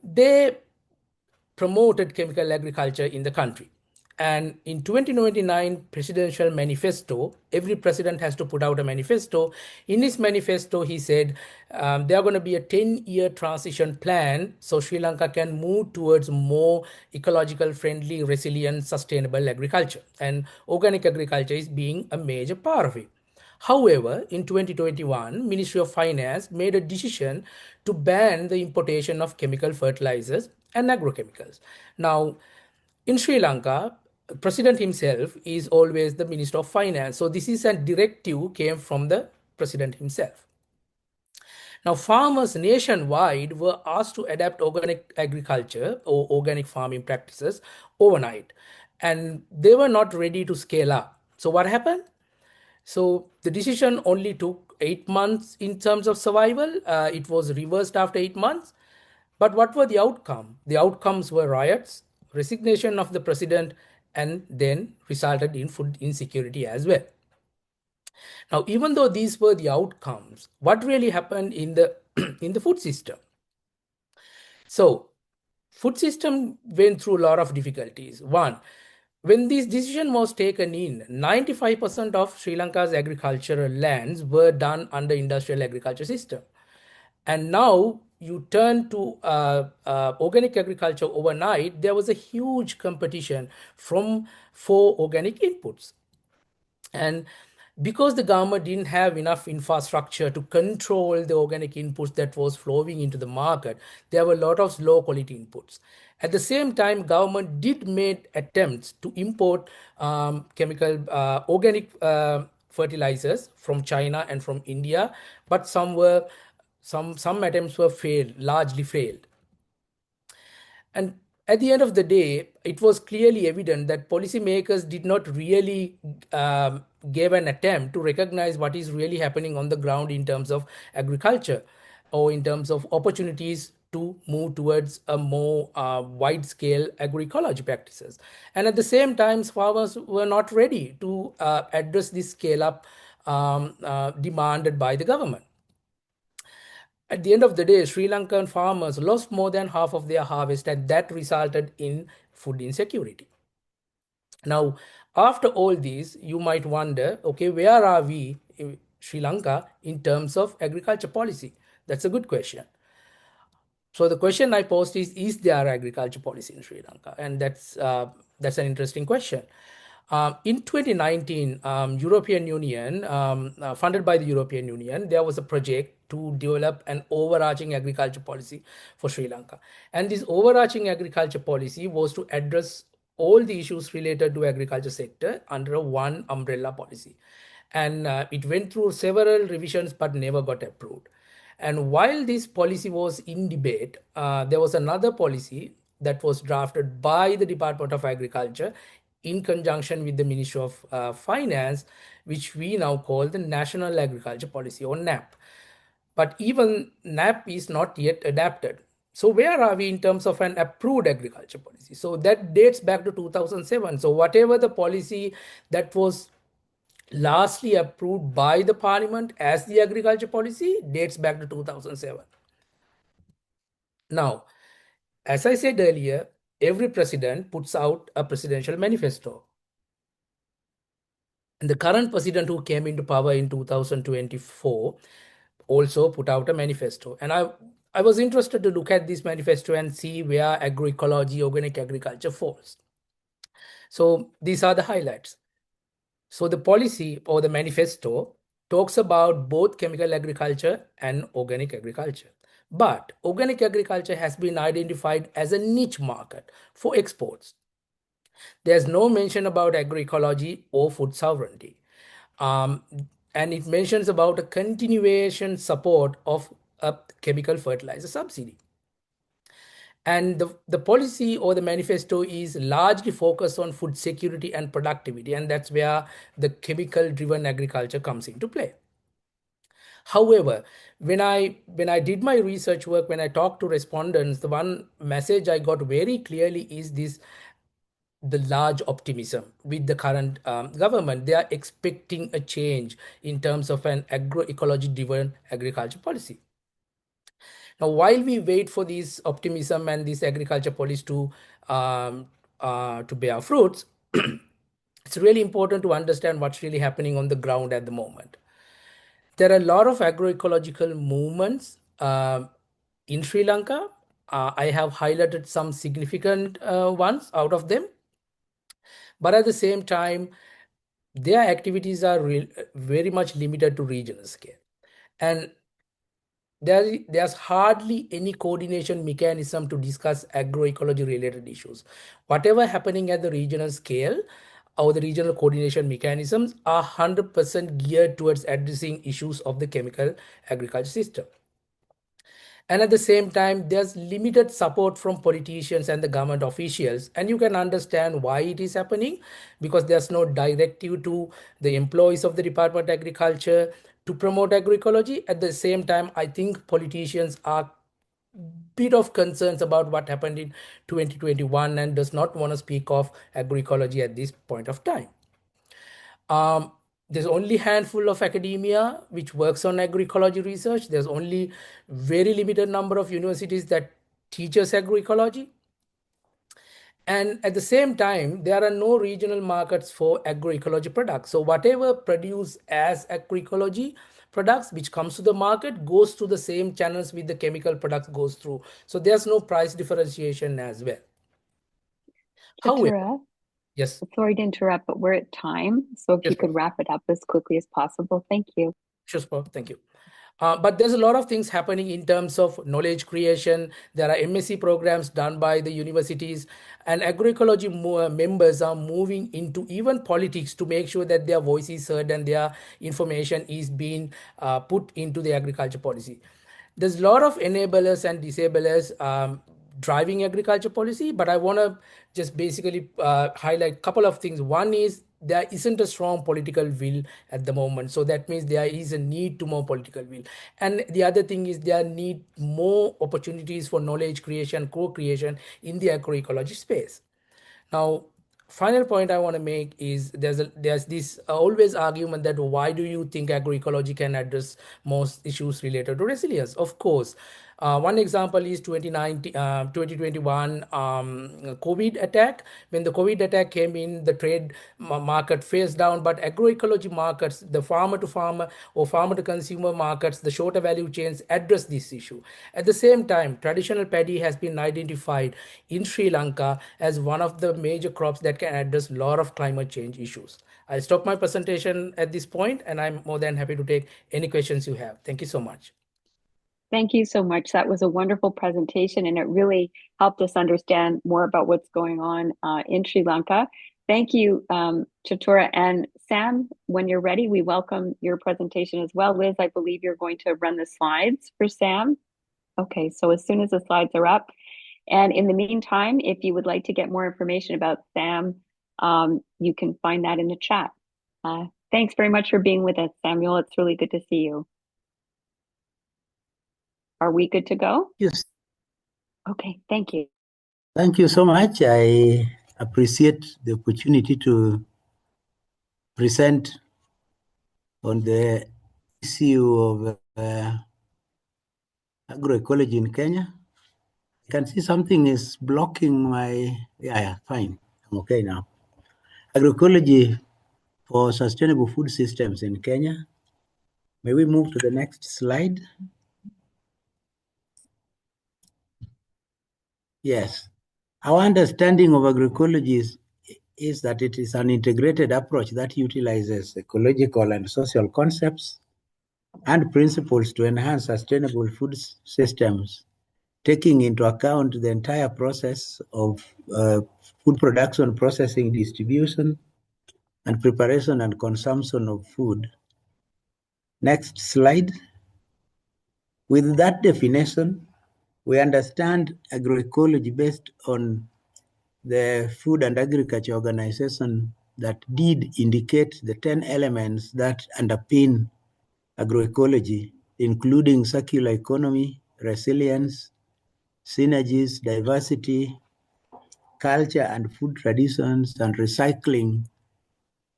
they promoted chemical agriculture in the country. And in 2029 presidential manifesto, every president has to put out a manifesto. In his manifesto, he said there are going to be a 10-year transition plan so Sri Lanka can move towards more ecological friendly, resilient, sustainable agriculture. And organic agriculture is being a major part of it. However, in 2021, Ministry of Finance made a decision to ban the importation of chemical fertilizers and agrochemicals. Now, in Sri Lanka, president himself is always the minister of finance. So this is a directive came from the president himself. Now, farmers nationwide were asked to adapt organic agriculture or organic farming practices overnight, and they were not ready to scale up. So what happened? So the decision only took 8 months in terms of survival. It was reversed after 8 months. But what were the outcome? The outcomes were riots, resignation of the president, and then resulted in food insecurity as well. Now, even though these were the outcomes, what really happened in the in the food system? So, food system went through a lot of difficulties. One, when this decision was taken in, 95% of Sri Lanka's agricultural lands were done under industrial agriculture system. And now you turn to organic agriculture overnight, there was a huge competition for organic inputs. And because the government didn't have enough infrastructure to control the organic inputs that was flowing into the market, there were a lot of low quality inputs. At the same time, government did make attempts to import chemical organic fertilizers from China and from India, but some attempts were failed, largely failed. And at the end of the day, it was clearly evident that policymakers did not really give an attempt to recognize what is really happening on the ground in terms of agriculture or in terms of opportunities to move towards a more wide-scale agroecology practices. And at the same time, farmers were not ready to address this scale-up demanded by the government. At the end of the day, Sri Lankan farmers lost more than half of their harvest, and that resulted in food insecurity. Now, after all this, you might wonder, okay, where are we in Sri Lanka in terms of agriculture policy? That's a good question. So the question I posed is there agriculture policy in Sri Lanka? And that's an interesting question. In 2019, European Union, funded by the European Union, there was a project to develop an overarching agriculture policy for Sri Lanka. And this overarching agriculture policy was to address all the issues related to agriculture sector under one umbrella policy. And it went through several revisions but never got approved. And while this policy was in debate, there was another policy that was drafted by the Department of Agriculture in conjunction with the Ministry of Finance, which we now call the National Agriculture Policy or NAP. But even NAP is not yet adapted. So where are we in terms of an approved agriculture policy? So that dates back to 2007. So whatever the policy that was lastly approved by the parliament as the agriculture policy dates back to 2007. Now, as I said earlier, every president puts out a presidential manifesto. And the current president who came into power in 2024 also put out a manifesto. And I was interested to look at this manifesto and see where agroecology, organic agriculture falls. So these are the highlights. So the policy or the manifesto talks about both chemical agriculture and organic agriculture. But organic agriculture has been identified as a niche market for exports. There's no mention about agroecology or food sovereignty. And it mentions about a continuation support of a chemical fertilizer subsidy. And the policy or the manifesto is largely focused on food security and productivity, and that's where the chemical-driven agriculture comes into play. However, when I did my research work, when I talked to respondents, the one message I got very clearly is the large optimism with the current government. They are expecting a change in terms of an agroecology-driven agriculture policy. Now, while we wait for this optimism and this agriculture policy to bear fruits, it's really important to understand what's really happening on the ground at the moment. There are a lot of agroecological movements in Sri Lanka. I have highlighted some significant ones out of them, but at the same time, their activities are very much limited to regional scale. And there's hardly any coordination mechanism to discuss agroecology related issues. Whatever happening at the regional scale or the regional coordination mechanisms are 100% geared towards addressing issues of the chemical agriculture system. And at the same time, there's limited support from politicians and the government officials. And you can understand why it is happening, because there's no directive to the employees of the Department of Agriculture to promote agroecology. At the same time, I think politicians are bit of concerns about what happened in 2021 and does not want to speak of agroecology at this point of time. There's only handful of academia which works on agroecology research. There's only very limited number of universities that teaches agroecology. And at the same time, there are no regional markets for agroecology products. So whatever produced as agroecology products which comes to the market goes through the same channels with the chemical products goes through. So there's no price differentiation as well. However, Chatura, yes. sorry to interrupt, but we're at time. So if you could wrap it up as quickly as possible. Thank you. Sure, thank you. But there's a lot of things happening in terms of knowledge creation. There are MSc programs done by the universities, and agroecology members are moving into even politics to make sure that their voice is heard and their information is being put into the agriculture policy. There's a lot of enablers and disablers driving agriculture policy, but I want to just basically highlight a couple of things. One is there isn't a strong political will at the moment, so that means there is a need to more political will. And the other thing is there need more opportunities for knowledge creation, co-creation in the agroecology space. Now, final point I want to make is there's this always argument that why do you think agroecology can address most issues related to resilience? Of course, one example is 2021 COVID attack. When the COVID attack came in, the trade market faced down, but agroecology markets, the farmer to farmer or farmer to consumer markets, the shorter value chains address this issue. At the same time, traditional paddy has been identified in Sri Lanka as one of the major crops that can address a lot of climate change issues. I'll stop my presentation at this point, and I'm more than happy to take any questions you have. Thank you so much. Thank you so much. That was a wonderful presentation, and it really helped us understand more about what's going on in Sri Lanka. Thank you, Chatura. And Sam, when you're ready, we welcome your presentation as well. Liz, I believe you're going to run the slides for Sam. Okay, so as soon as the slides are up, and in the meantime, if you would like to get more information about Sam, you can find that in the chat. Thanks very much for being with us, Samuel. It's really good to see you. Are we good to go? Yes. Okay, thank you. Thank you so much. I appreciate the opportunity to present on the issue of agroecology in Kenya. I can see something is blocking my, yeah, fine. I'm okay now. Agroecology for sustainable food systems in Kenya. May we move to the next slide? Yes. Our understanding of agroecology is that it is an integrated approach that utilizes ecological and social concepts and principles to enhance sustainable food systems, taking into account the entire process of food production, processing, distribution, and preparation and consumption of food. Next slide. With that definition, we understand agroecology based on the Food and Agriculture Organization that did indicate the 10 elements that underpin agroecology, including circular economy, resilience, synergies, diversity, culture and food traditions, and recycling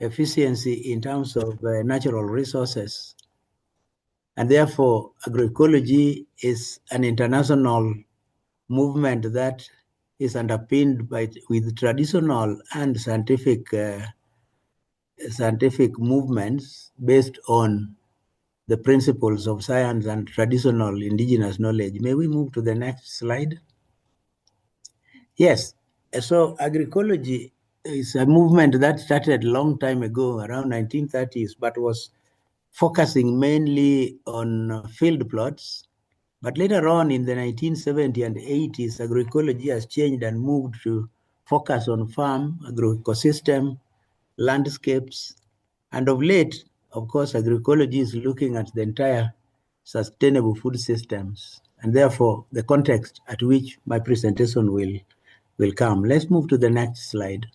efficiency in terms of natural resources. And therefore, agroecology is an international movement that is underpinned with traditional and scientific movements based on the principles of science and traditional indigenous knowledge. May we move to the next slide? Yes, so agroecology is a movement that started a long time ago, around 1930s, but was focusing mainly on field plots. But later on in the 1970s and 80s, agroecology has changed and moved to focus on farm, agroecosystem, landscapes, and of late, of course, agroecology is looking at the entire sustainable food systems, and therefore the context at which my presentation will come. Let's move to the next slide.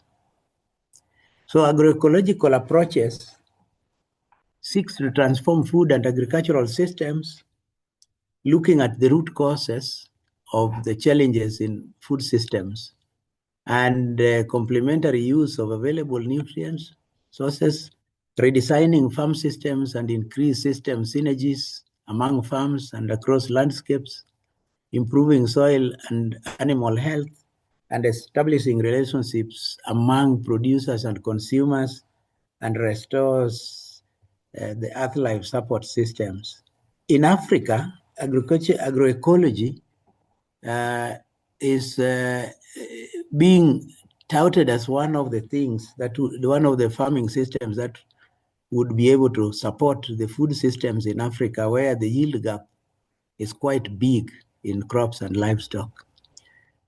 So agroecological approaches seeks to transform food and agricultural systems, looking at the root causes of the challenges in food systems and complementary use of available nutrients sources, redesigning farm systems and increase system synergies among farms and across landscapes, improving soil and animal health, and establishing relationships among producers and consumers, and restores the earth life support systems. In Africa, agroecology is being touted as one of the things one of the farming systems that would be able to support the food systems in Africa, where the yield gap is quite big in crops and livestock.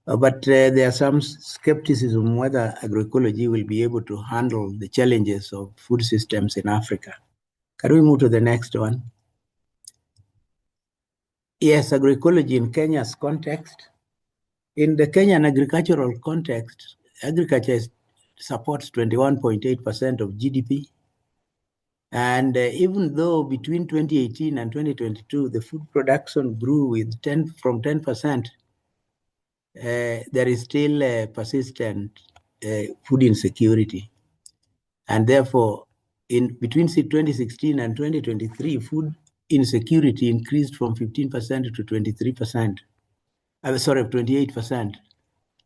But there are some skepticism whether agroecology will be able to handle the challenges of food systems in Africa. Can we move to the next one? Yes, agroecology in Kenya's context. In the Kenyan agricultural context, agriculture supports 21.8% of GDP. And even though between 2018 and 2022, the food production grew with from 10%, there is still persistent food insecurity. And therefore, between 2016 and 2023, food insecurity increased from 15% to 23%. 28%.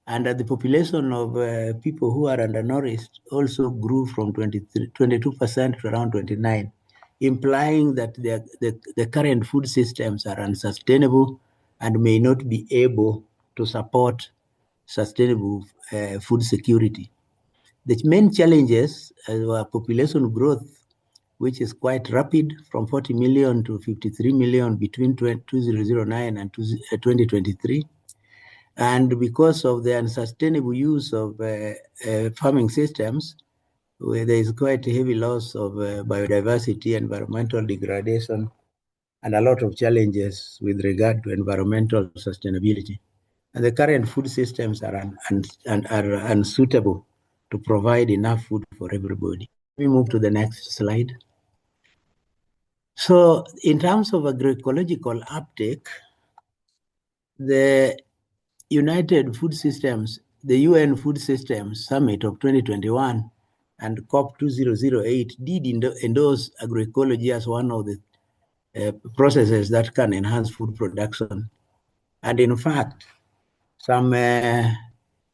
And the population of people who are undernourished also grew from 22% to around 29%, implying that the current food systems are unsustainable and may not be able to support sustainable food security. The main challenges are population growth, which is quite rapid, from 40 million to 53 million between 2009 and 2023. And because of the unsustainable use of farming systems, where there is quite a heavy loss of biodiversity, environmental degradation, and a lot of challenges with regard to environmental sustainability. And the current food systems are unsuitable to provide enough food for everybody. We move to the next slide. So in terms of agroecological uptake, the United Food Systems, the UN Food Systems Summit of 2021 and COP 2008 did endorse agroecology as one of the processes that can enhance food production. And in fact, the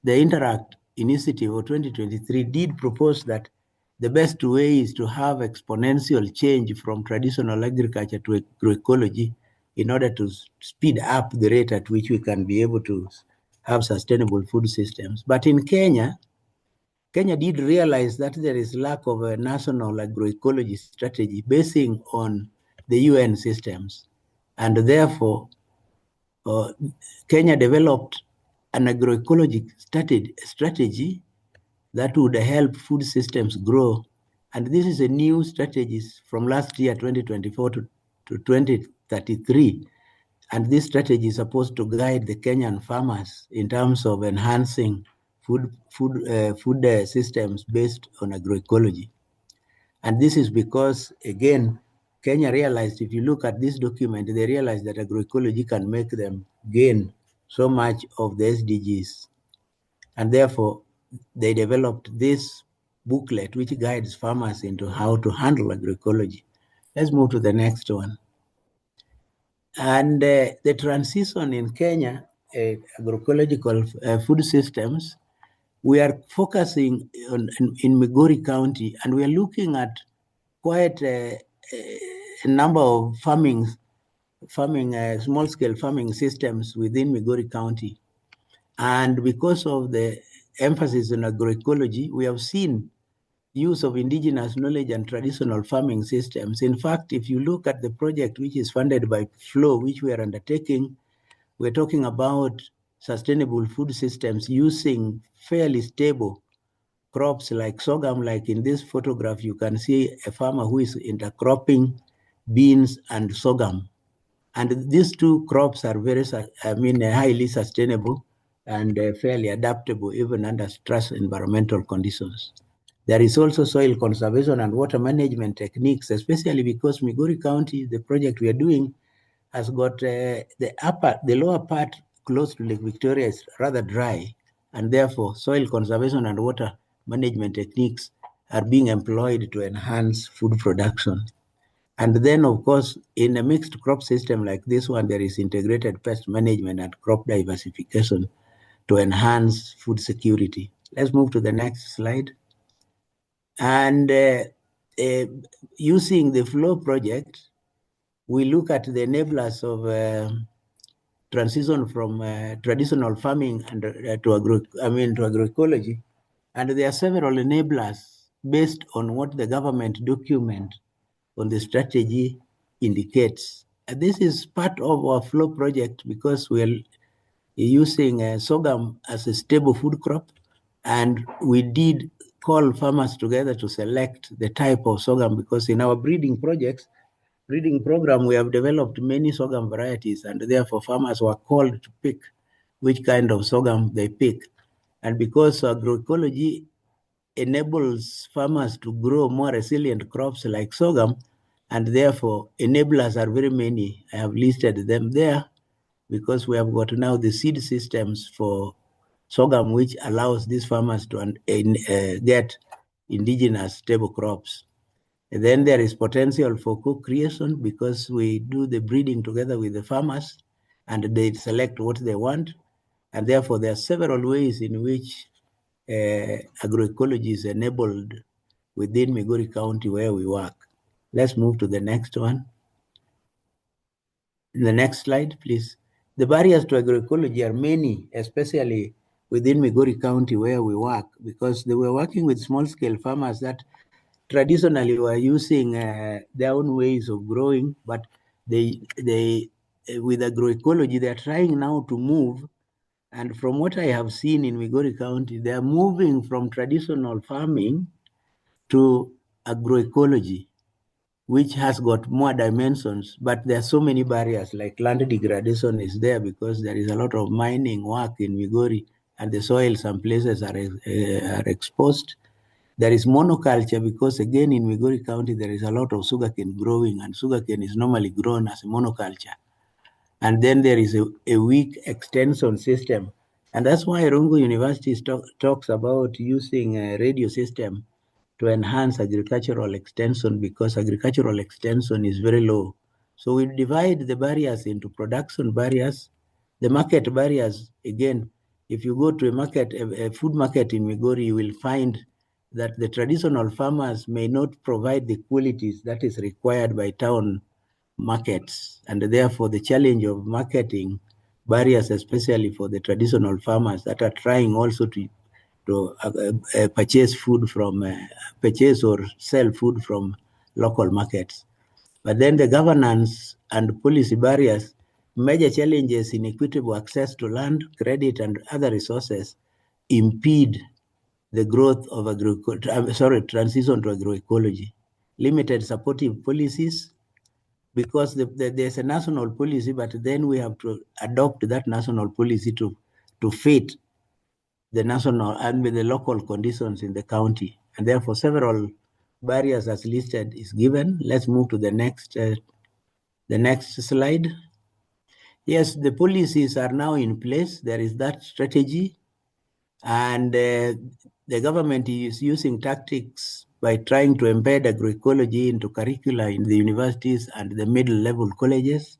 Interact Initiative of 2023 did propose that the best way is to have exponential change from traditional agriculture to agroecology in order to speed up the rate at which we can be able to have sustainable food systems. But in Kenya did realize that there is lack of a national agroecology strategy basing on the UN systems. And therefore, Kenya developed an agroecology strategy that would help food systems grow. And this is a new strategy from last year, 2024 to 2033. And this strategy is supposed to guide the Kenyan farmers in terms of enhancing food systems based on agroecology. And this is because, again, Kenya realized, if you look at this document, they realized that agroecology can make them gain so much of the SDGs. And therefore, they developed this booklet which guides farmers into how to handle agroecology. Let's move to the next one. And the transition in Kenya agroecological food systems, we are focusing in Migori County, and we are looking at quite a number of small-scale farming systems within Migori County. And because of the emphasis on agroecology, we have seen use of indigenous knowledge and traditional farming systems. In fact, if you look at the project which is funded by FLOW, which we are undertaking, we're talking about sustainable food systems using fairly stable crops like sorghum. Like in this photograph, you can see a farmer who is intercropping beans and sorghum. And these two crops are highly sustainable and fairly adaptable even under stress environmental conditions. There is also soil conservation and water management techniques, especially because Migori County, the project we are doing, has got the lower part close to Lake Victoria is rather dry, and therefore soil conservation and water management techniques are being employed to enhance food production. And then, of course, in a mixed crop system like this one, there is integrated pest management and crop diversification to enhance food security. Let's move to the next slide. And using the FLOW project, we look at the enablers of transition from traditional farming and to agroecology. And there are several enablers based on what the government document on the strategy indicates. And this is part of our FLOW project because we are using sorghum as a stable food crop. And we did call farmers together to select the type of sorghum because in our breeding program, we have developed many sorghum varieties, and therefore farmers were called to pick which kind of sorghum they pick. And because agroecology enables farmers to grow more resilient crops like sorghum, and therefore enablers are very many. I have listed them there because we have got now the seed systems for sorghum, which allows these farmers to get indigenous stable crops. And then there is potential for co-creation because we do the breeding together with the farmers and they select what they want. And therefore, there are several ways in which agroecology is enabled within Migori County where we work. Let's move to the next one. The next slide, please. The barriers to agroecology are many, especially within Migori County where we work, because they were working with small-scale farmers that traditionally were using their own ways of growing, but they with agroecology, they're trying now to move. And from what I have seen in Migori County, they're moving from traditional farming to agroecology, which has got more dimensions, but there are so many barriers, like land degradation is there because there is a lot of mining work in Migori and the soil some places are exposed. There is monoculture because again in Migori County there is a lot of sugarcane growing and sugarcane is normally grown as a monoculture. And then there is a weak extension system. And that's why Rongo University talks about using a radio system to enhance agricultural extension because agricultural extension is very low. So we divide the barriers into production barriers, the market barriers. Again, if you go to a food market in Migori, you will find that the traditional farmers may not provide the qualities that is required by town markets. And therefore the challenge of marketing barriers, especially for the traditional farmers that are trying also to purchase or sell food from local markets. But then the governance and policy barriers, major challenges in equitable access to land, credit, and other resources impede the growth of transition to agroecology. Limited supportive policies, because there's a national policy, but then we have to adopt that national policy to fit the national and with the local conditions in the county. And therefore several barriers as listed is given. Let's move to the next slide. Yes, the policies are now in place. There is that strategy, and the government is using tactics by trying to embed agroecology into curricula in the universities and the middle level colleges.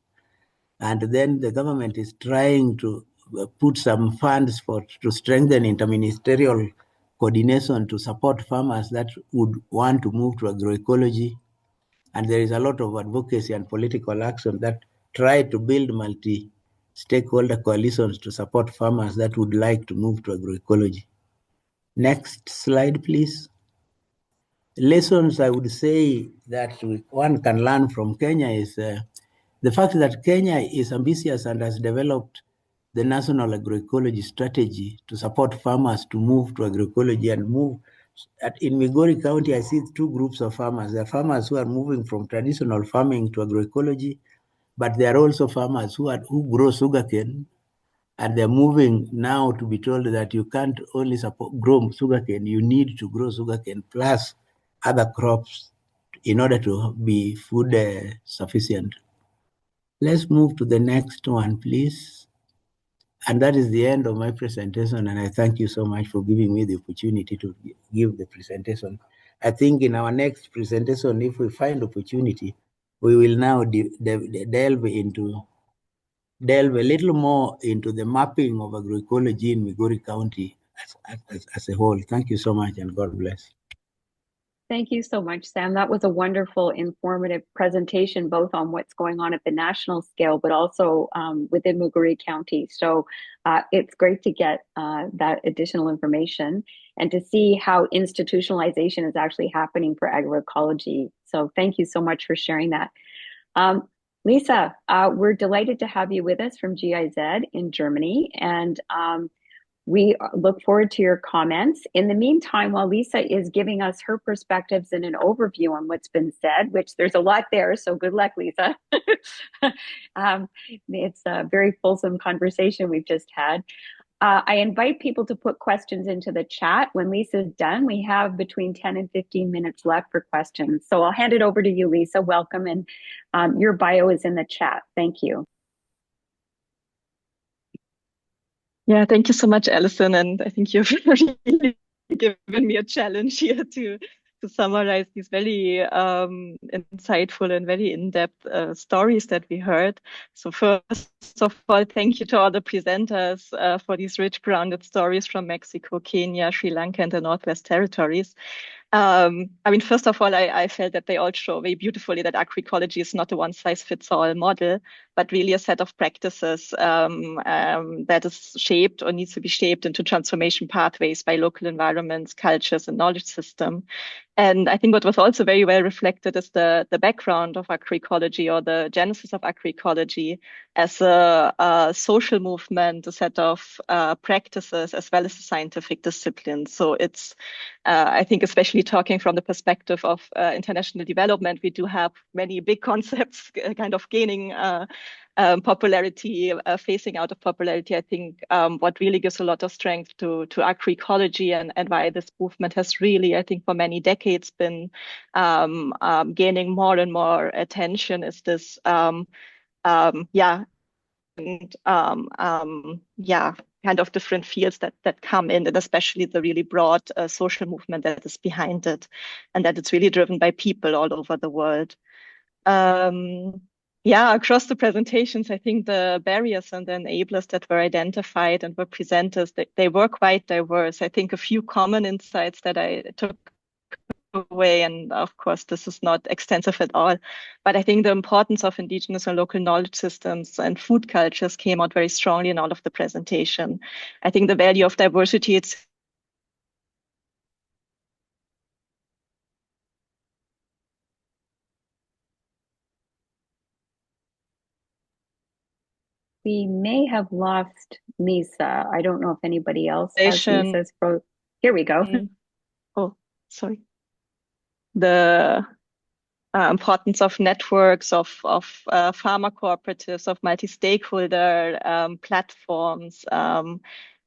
And then the government is trying to put some funds to strengthen interministerial coordination to support farmers that would want to move to agroecology. And there is a lot of advocacy and political action that try to build multi-stakeholder coalitions to support farmers that would like to move to agroecology. Next slide, please. Lessons I would say that one can learn from Kenya is the fact that Kenya is ambitious and has developed the National Agroecology Strategy to support farmers to move to agroecology and move. In Migori County, I see two groups of farmers. There are farmers who are moving from traditional farming to agroecology, but there are also farmers who grow sugarcane, and they're moving now to be told that you can't only grow sugarcane, you need to grow sugarcane plus other crops in order to be food sufficient. Let's move to the next one, please. And that is the end of my presentation, and I thank you so much for giving me the opportunity to give the presentation. I think in our next presentation, if we find opportunity, we will now delve a little more into the mapping of agroecology in Migori County as a whole. Thank you so much, and God bless. Thank you so much, Sam. That was a wonderful, informative presentation, both on what's going on at the national scale, but also within Muguri County. So it's great to get that additional information and to see how institutionalization is actually happening for agroecology. So thank you so much for sharing that. Lisa, we're delighted to have you with us from GIZ in Germany, and we look forward to your comments. In the meantime, while Lisa is giving us her perspectives and an overview on what's been said, which there's a lot there, so good luck, Lisa. It's a very fulsome conversation we've just had. I invite people to put questions into the chat. When Lisa's done, we have between 10 and 15 minutes left for questions. So I'll hand it over to you, Lisa. Welcome, and your bio is in the chat. Thank you. Yeah, thank you so much, Alison. And I think you've really given me a challenge here to summarize these very insightful and very in-depth stories that we heard. So first of all, thank you to all the presenters for these rich, grounded stories from Mexico, Kenya, Sri Lanka, and the Northwest Territories. I mean, first of all, I felt that they all show very beautifully that agroecology is not a one-size-fits-all model, but really a set of practices that is shaped or needs to be shaped into transformation pathways by local environments, cultures, and knowledge system. And I think what was also very well reflected is the background of agroecology, or the genesis of agroecology, as a social movement, a set of practices, as well as a scientific discipline. So it's, I think, especially talking from the perspective of international development, we do have many big concepts kind of gaining popularity, phasing out of popularity. I think what really gives a lot of strength to agroecology and why this movement has really, I think, for many decades been gaining more and more attention is this, kind of different fields that come in, and especially the really broad social movement that is behind it, and that it's really driven by people all over the world. Across the presentations, I think the barriers and the enablers that were identified and were presented, they were quite diverse. I think a few common insights that I took away, and of course this is not extensive at all, but I think the importance of indigenous and local knowledge systems and food cultures came out very strongly in all of the presentation. I think the value of diversity, it's We may have lost Lisa. I don't know if anybody else has Lisa's. Here we go. Oh, sorry. The importance of networks, of farmer cooperatives, of multi-stakeholder platforms.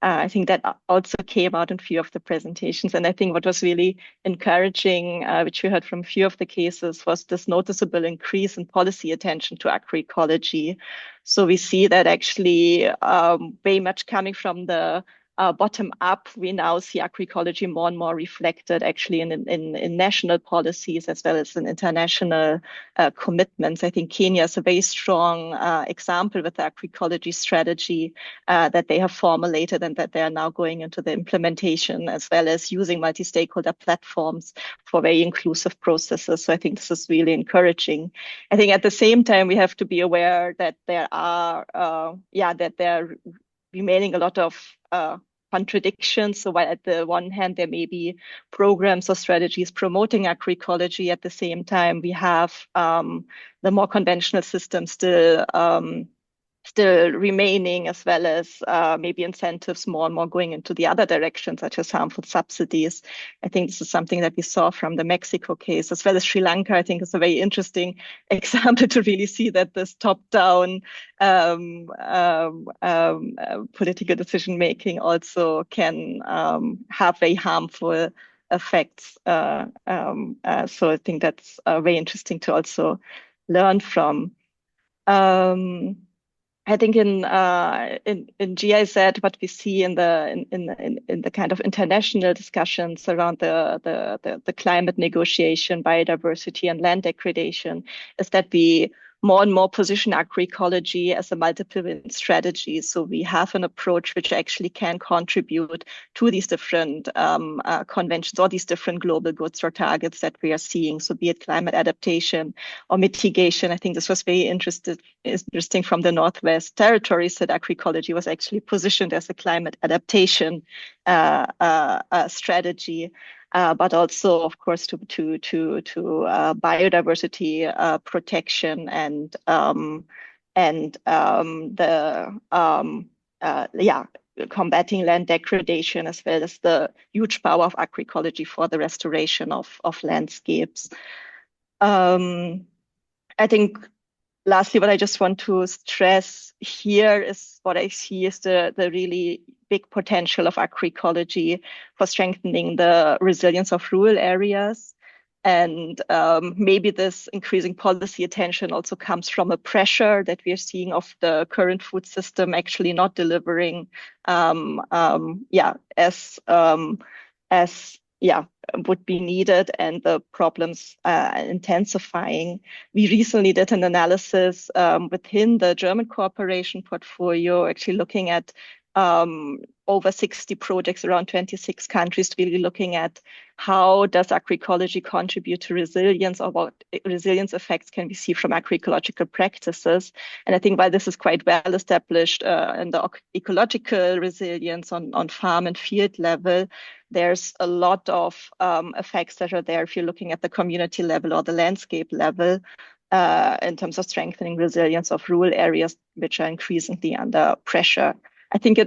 I think that also came out in a few of the presentations. And I think what was really encouraging, which we heard from a few of the cases, was this noticeable increase in policy attention to agroecology. So we see that actually very much coming from the bottom up, we now see agroecology more and more reflected actually in national policies as well as in international commitments. I think Kenya is a very strong example with the agroecology strategy that they have formulated and that they are now going into the implementation, as well as using multi-stakeholder platforms for very inclusive processes. So I think this is really encouraging. I think at the same time, we have to be aware that there are remaining a lot of contradictions. So while at the one hand, there may be programs or strategies promoting agroecology, at the same time, we have the more conventional systems still remaining, as well as maybe incentives more and more going into the other direction, such as harmful subsidies. I think this is something that we saw from the Mexico case, as well as Sri Lanka. I think is a very interesting example to really see that this top-down political decision-making also can have very harmful effects. So I think that's very interesting to also learn from. I think in GIZ, what we see in the kind of international discussions around the climate negotiation, biodiversity, and land degradation is that we more and more position agroecology as a multiple win strategy. So we have an approach which actually can contribute to these different conventions or these different global goods or targets that we are seeing. So be it climate adaptation or mitigation. I think this was very interesting from the Northwest Territories that agroecology was actually positioned as a climate adaptation strategy. But also, of course, to biodiversity protection and combating land degradation, as well as the huge power of agroecology for the restoration of landscapes. I think lastly, what I just want to stress here is what I see is the really big potential of agroecology for strengthening the resilience of rural areas. And maybe this increasing policy attention also comes from a pressure that we are seeing of the current food system actually not delivering as would be needed, and the problems intensifying. We recently did an analysis within the German cooperation portfolio, actually looking at over 60 projects around 26 countries, really looking at how does agroecology contribute to resilience, or what resilience effects can we see from agroecological practices. And I think while this is quite well established in the ecological resilience on farm and field level, there's a lot of effects that are there if you're looking at the community level or the landscape level in terms of strengthening resilience of rural areas, which are increasingly under pressure. I think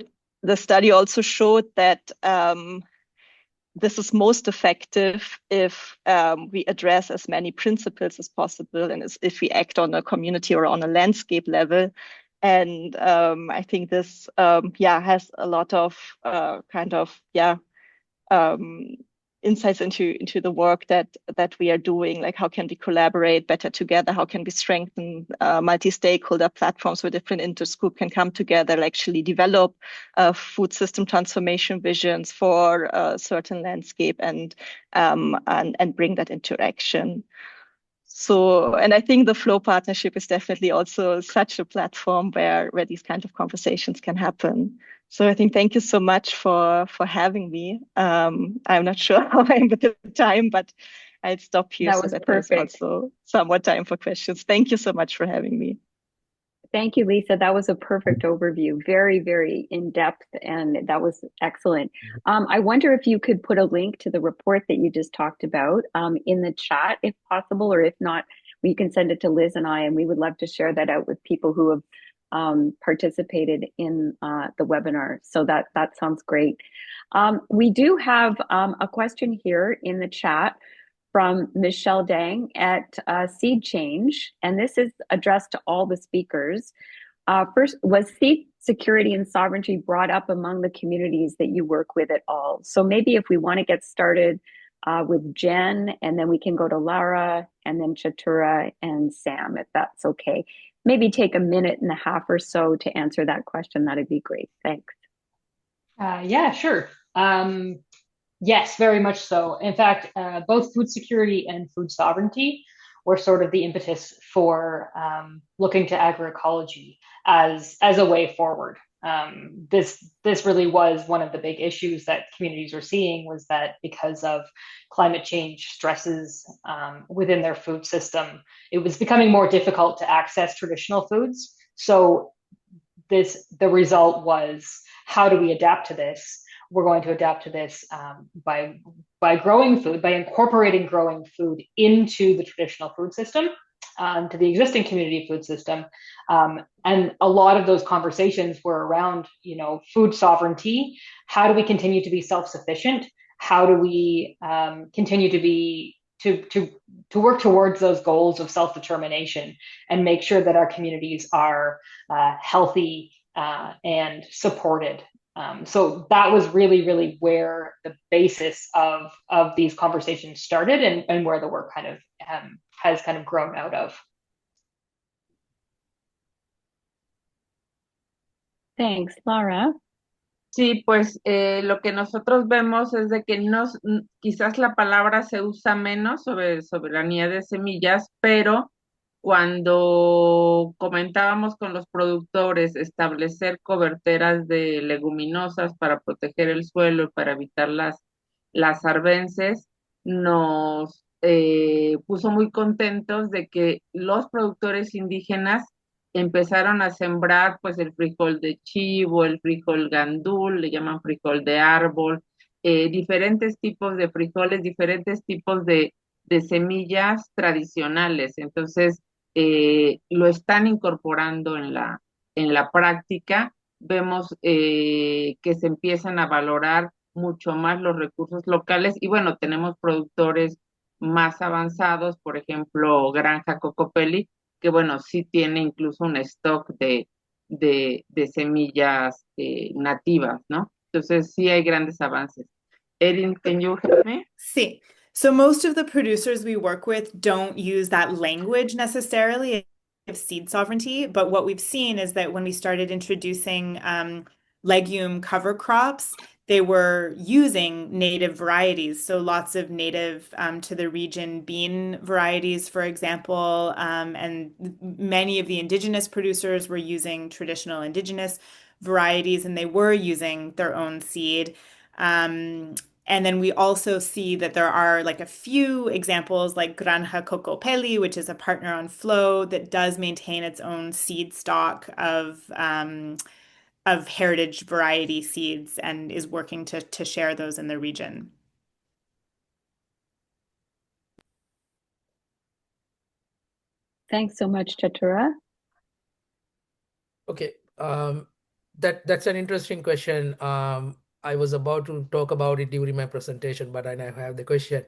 the study also showed that this is most effective if we address as many principles as possible, and if we act on a community or on a landscape level. And I think this has a lot of insights into the work that we are doing, like how can we collaborate better together, how can we strengthen multi-stakeholder platforms where different interest groups can come together, actually develop food system transformation visions for a certain landscape and bring that into action. So, and I think the Flow partnership is definitely also such a platform where these kinds of conversations can happen. So I think thank you so much for having me. I'm not sure how I'm with the time, but I'll stop here so that there's also somewhat time for questions. Thank you so much for having me. Thank you, Lisa. That was a perfect overview. Very, very in-depth, and that was excellent. I wonder if you could put a link to the report that you just talked about in the chat, if possible, or if not, we can send it to Liz and I, and we would love to share that out with people who have participated in the webinar. So that sounds great. We do have a question here in the chat from Michelle Dang at Seed Change, and this is addressed to all the speakers. First, was seed security and sovereignty brought up among the communities that you work with at all? So maybe if we want to get started with Jen, and then we can go to Lara, and then Chatura and Sam, if that's okay. Maybe take a minute and a half or so to answer that question. That'd be great. Thanks. Yeah, sure. Yes, very much so. In fact, both food security and food sovereignty were sort of the impetus for looking to agroecology as a way forward. This really was one of the big issues that communities were seeing, was that because of climate change stresses within their food system, it was becoming more difficult to access traditional foods. So the result was, how do we adapt to this? We're going to adapt to this by growing food, by incorporating growing food into the traditional food system, to the existing community food system. And a lot of those conversations were around, food sovereignty. How do we continue to be self-sufficient? How do we continue to be to work towards those goals of self-determination and make sure that our communities are healthy and supported. So that was really where the basis of these conversations started, and where the work has kind of grown out of. Thanks, Laura. Sí, pues lo que nosotros vemos es de que quizás la palabra se usa menos sobre soberanía de semillas, pero cuando comentábamos con los productores establecer coberteras de leguminosas para proteger el suelo y para evitar las arbences, nos puso muy contentos de que los productores indígenas empezaron a sembrar pues el frijol de chivo, el frijol gandul, le llaman frijol de árbol, diferentes tipos de frijoles, diferentes tipos de semillas tradicionales. Entonces, lo están incorporando en la práctica. Vemos que se empiezan a valorar mucho más los recursos locales y bueno, tenemos productores más avanzados, por ejemplo, Granja Cocopelli, que bueno, sí tiene incluso un stock de semillas nativas, ¿no? Entonces sí hay grandes avances. Erin, can you help me? Sí. So most of the producers we work with don't use that language necessarily of seed sovereignty, but what we've seen is that when we started introducing legume cover crops, they were using native varieties. So lots of native to the region bean varieties, for example, and many of the indigenous producers were using traditional indigenous varieties, and they were using their own seed. And then we also see that there are like a few examples like Granja Cocopelli, which is a partner on Flow that does maintain its own seed stock of heritage variety seeds and is working to share those in the region. Thanks so much, Chatura. Okay, that's an interesting question. I was about to talk about it during my presentation, but I now have the question.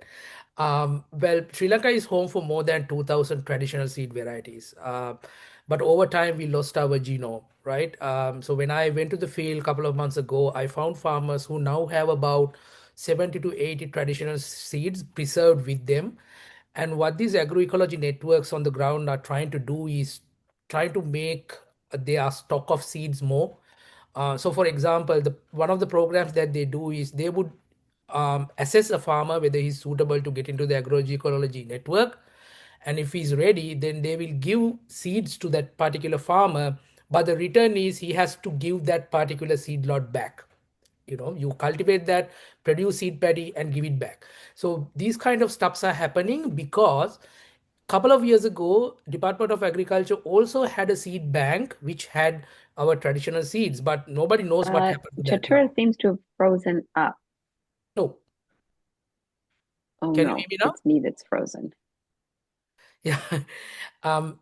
Well, Sri Lanka is home for more than 2,000 traditional seed varieties. But over time, we lost our genome, right? So when I went to the field a couple of months ago, I found farmers who now have about 70 to 80 traditional seeds preserved with them. And what these agroecology networks on the ground are trying to do is trying to make their stock of seeds more. So, for example, one of the programs that they do is they would assess a farmer whether he's suitable to get into the agroecology network, and if he's ready, then they will give seeds to that particular farmer. But the return is he has to give that particular seed lot back. You cultivate that, produce seed paddy, and give it back. So these kind of stuffs are happening because couple of years ago, Department of Agriculture also had a seed bank which had our traditional seeds, but nobody knows what happened to that Chatura now. seems to have frozen up. No. Oh Can you hear no, me now? it's me that's frozen. Yeah.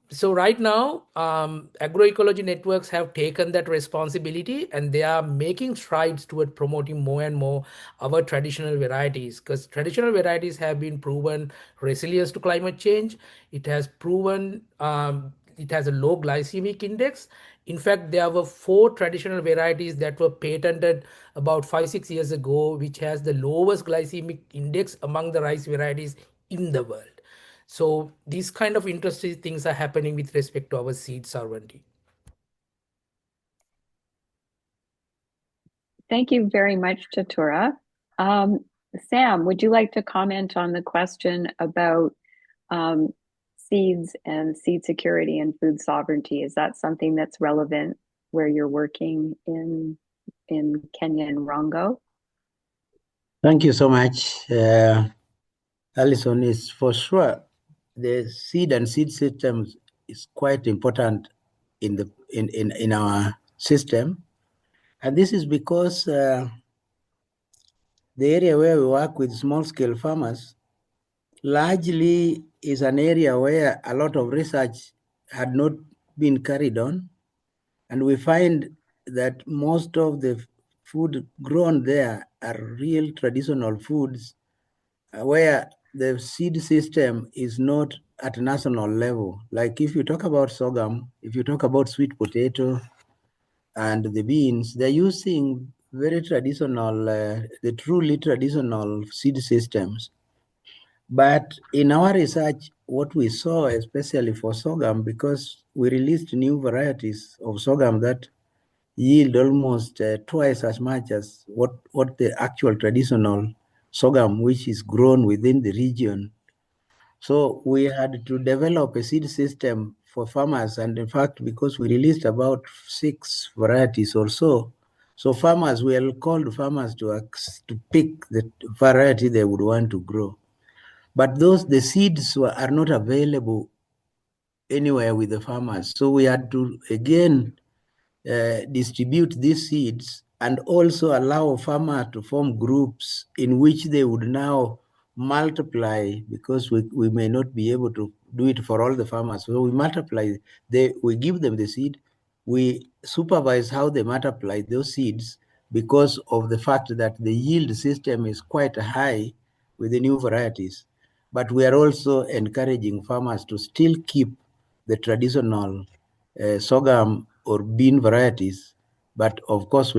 So right now, agroecology networks have taken that responsibility and they are making strides toward promoting more and more our traditional varieties, because traditional varieties have been proven resilient to climate change. It has proven it has a low glycemic index. In fact, there were 4 traditional varieties that were patented about 5, 6 years ago, which has the lowest glycemic index among the rice varieties in the world. So these kind of interesting things are happening with respect to our seed sovereignty. Thank you very much, Chatura. Sam, would you like to comment on the question about um, seeds and seed security and food sovereignty? Is that something that's relevant where you're working in Kenya and Rongo? Thank you so much, Alison. Is for sure the seed and seed systems is quite important in our system, and this is because the area where we work with small scale farmers largely is an area where a lot of research had not been carried on. And we find that most of the food grown there are real traditional foods where the seed system is not at national level. Like if you talk about sorghum, if you talk about sweet potato and the beans, they're using very traditional, the truly traditional seed systems. But in our research, what we saw, especially for sorghum, because we released new varieties of sorghum that yield almost twice as much as what the actual traditional sorghum, which is grown within the region. So we had to develop a seed system for farmers. And in fact, because we released about 6 varieties or so farmers, we called farmers to pick the variety they would want to grow. But the seeds are not available anywhere with the farmers. So we had to again distribute these seeds and also allow farmers to form groups in which they would now multiply, because we may not be able to do it for all the farmers. So we multiply, we give them the seed, we supervise how they multiply those seeds because of the fact that the yield system is quite high with the new varieties. But we are also encouraging farmers to still keep the traditional sorghum or bean varieties. But of course,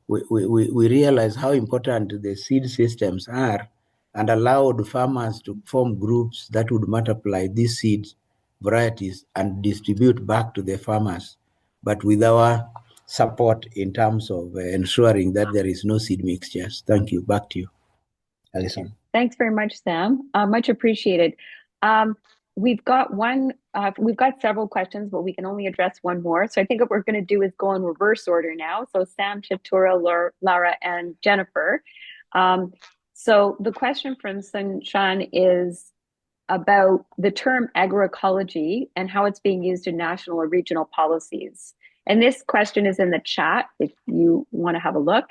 we realize how important the seed systems are and allowed farmers to form groups that would multiply these seed varieties and distribute back to the farmers, but with our support in terms of ensuring that there is no seed mixtures. Thank you. Back to you, Alison. Thanks very much, Sam. Much appreciated. We've got several questions, but we can only address one more. So I think what we're going to do is go in reverse order now. So Sam, Chatura, Lara, and Jennifer. So the question from Sunshan is about the term agroecology and how it's being used in national or regional policies. And this question is in the chat if you want to have a look.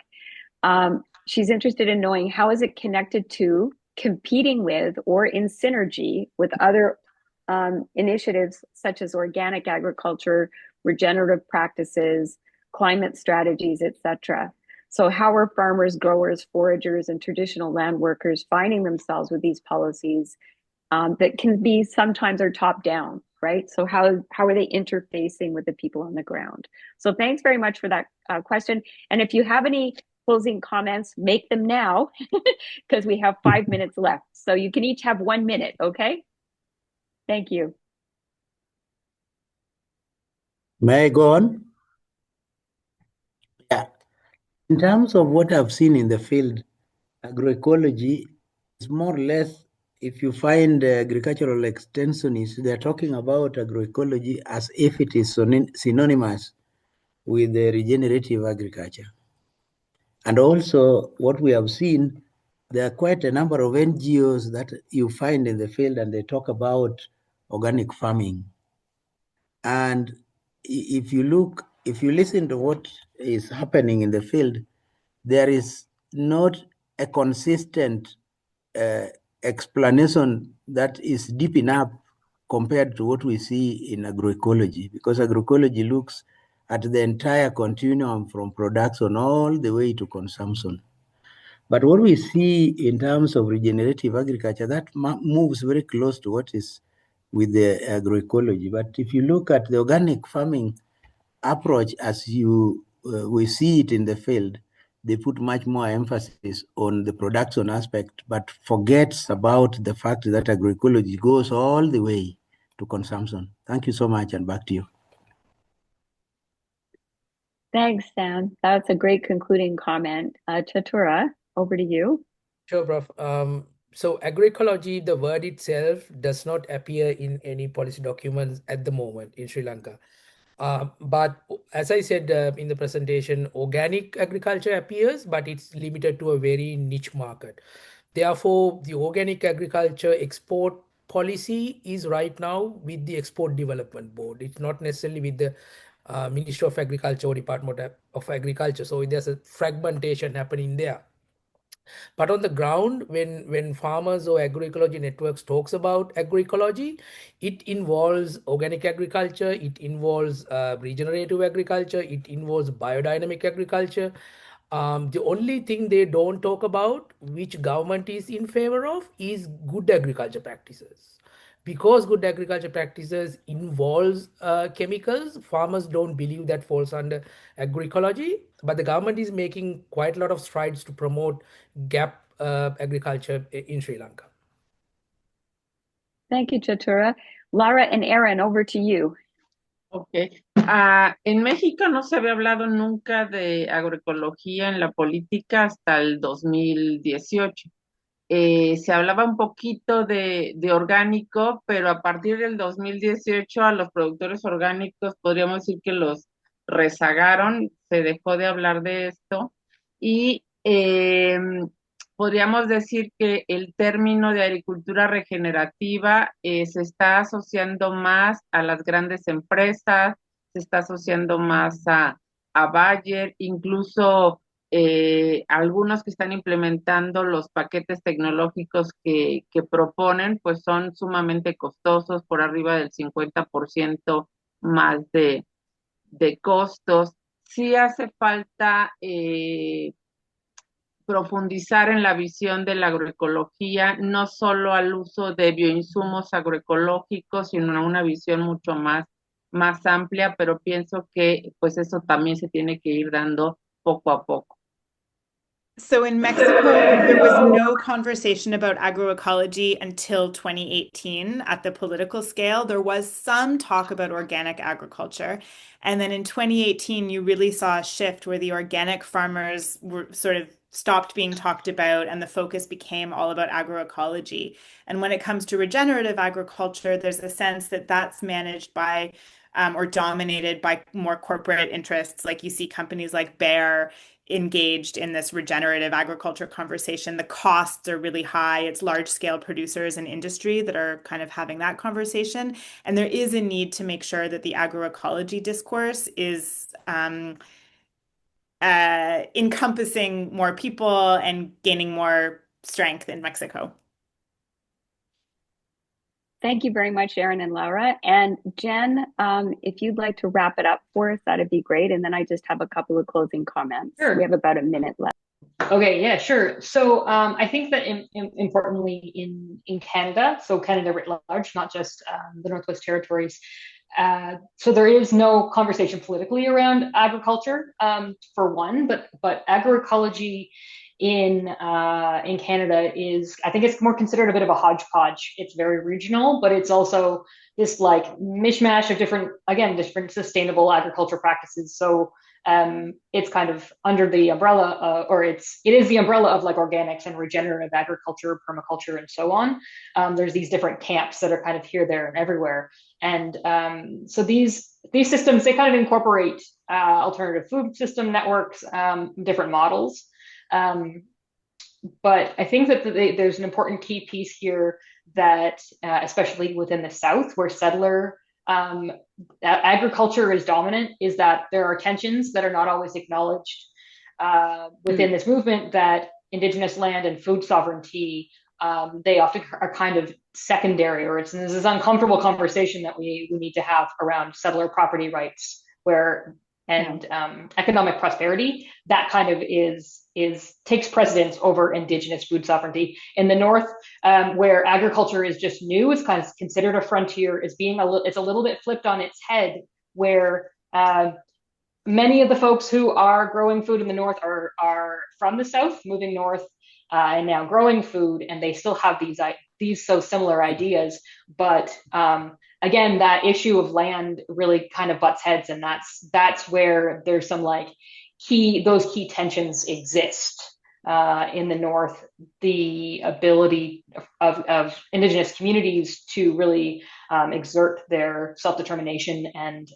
She's interested in knowing how is it connected to, competing with, or in synergy with other initiatives such as organic agriculture, regenerative practices, climate strategies, etc. So how are farmers, growers, foragers, and traditional land workers finding themselves with these policies that can be sometimes are top down, right? So how are they interfacing with the people on the ground? So thanks very much for that question. And if you have any closing comments, make them now because we have 5 minutes left. So you can each have 1 minute, okay? Thank you. May I go on? Yeah. In terms of what I've seen in the field, agroecology is more or less, if you find agricultural extensionists, they're talking about agroecology as if it is synonymous with the regenerative agriculture. And also what we have seen, there are quite a number of NGOs that you find in the field and they talk about organic farming. And if you listen to what is happening in the field, there is not a consistent explanation that is deep enough compared to what we see in agroecology, because agroecology looks at the entire continuum from production all the way to consumption. But what we see in terms of regenerative agriculture, that moves very close to what is with the agroecology. But if you look at the organic farming approach as we see it in the field, they put much more emphasis on the production aspect, but forgets about the fact that agroecology goes all the way to consumption. Thank you so much, and back to you. Thanks, Sam. That's a great concluding comment. Chatura, over to you. Sure, Prof. So agroecology, the word itself does not appear in any policy documents at the moment in Sri Lanka. But as I said in the presentation, organic agriculture appears, but it's limited to a very niche market. Therefore, the organic agriculture export policy is right now with the Export Development Board. It's not necessarily with the Ministry of Agriculture or Department of Agriculture. So there's a fragmentation happening there. But on the ground, when farmers or agroecology networks talks about agroecology, it involves organic agriculture, it involves regenerative agriculture, it involves biodynamic agriculture. The only thing they don't talk about, which government is in favor of, is good agriculture practices. Because good agriculture practices involves chemicals, farmers don't believe that falls under agroecology, but the government is making quite a lot of strides to promote gap agriculture in Sri Lanka. Thank you, Chatura. Lara and Aaron, over to you. Ok. En México no se había hablado nunca de agroecología en la política hasta el 2018. Se hablaba un poquito de orgánico, pero a partir del 2018 a los productores orgánicos podríamos decir que los rezagaron, se dejó de hablar de esto y podríamos decir que el término de agricultura regenerativa se está asociando más a las grandes empresas, se está asociando más a Bayer, incluso algunos que están implementando los paquetes tecnológicos que proponen, pues son sumamente costosos, por arriba del 50% más de costos. Sí hace falta profundizar en la visión de la agroecología, no solo al uso de bioinsumos agroecológicos, sino una visión mucho más amplia, pero pienso que pues eso también se tiene que ir dando poco a poco. So in Mexico, there was no conversation about agroecology until 2018 at the political scale. There was some talk about organic agriculture. And then in 2018, you really saw a shift where the organic farmers were sort of stopped being talked about and the focus became all about agroecology. And when it comes to regenerative agriculture, there's a sense that that's managed by or dominated by more corporate interests. Like you see companies like Bayer engaged in this regenerative agriculture conversation. The costs are really high. It's large scale producers and industry that are kind of having that conversation. And there is a need to make sure that the agroecology discourse is encompassing more people and gaining more strength in Mexico. Thank you very much, Aaron and Laura. And Jen, if you'd like to wrap it up for us, that'd be great. And then I just have a couple of closing comments. Sure. We have about a minute left. Okay, yeah, sure. So I think that importantly in Canada, so Canada writ large, not just the Northwest Territories, so there is no conversation politically around agriculture, for one, but agroecology in Canada is, I think it's more considered a bit of a hodgepodge. It's very regional, but it's also this like mishmash of different sustainable agriculture practices. So it's kind of under the umbrella, or it is the umbrella of like organics and regenerative agriculture, permaculture, and so on. There's these different camps that are kind of here, there, and everywhere. And so these systems, they kind of incorporate alternative food system networks, different models. But I think that there's an important key piece here that, especially within the South, where settler agriculture is dominant, is that there are tensions that are not always acknowledged within this movement, that Indigenous land and food sovereignty, they often are kind of secondary, or this is uncomfortable conversation that we need to have around settler property rights, and economic prosperity, that kind of takes precedence over Indigenous food sovereignty. In the North, where agriculture is just new, it's kind of considered a frontier, it's a little bit flipped on its head, where many of the folks who are growing food in the North are from the South, moving north, and now growing food, and they still have these these so similar ideas, but again, that issue of land really kind of butts heads, and that's where there's some like those key tensions exist. In the North, the ability of Indigenous communities to really exert their self-determination and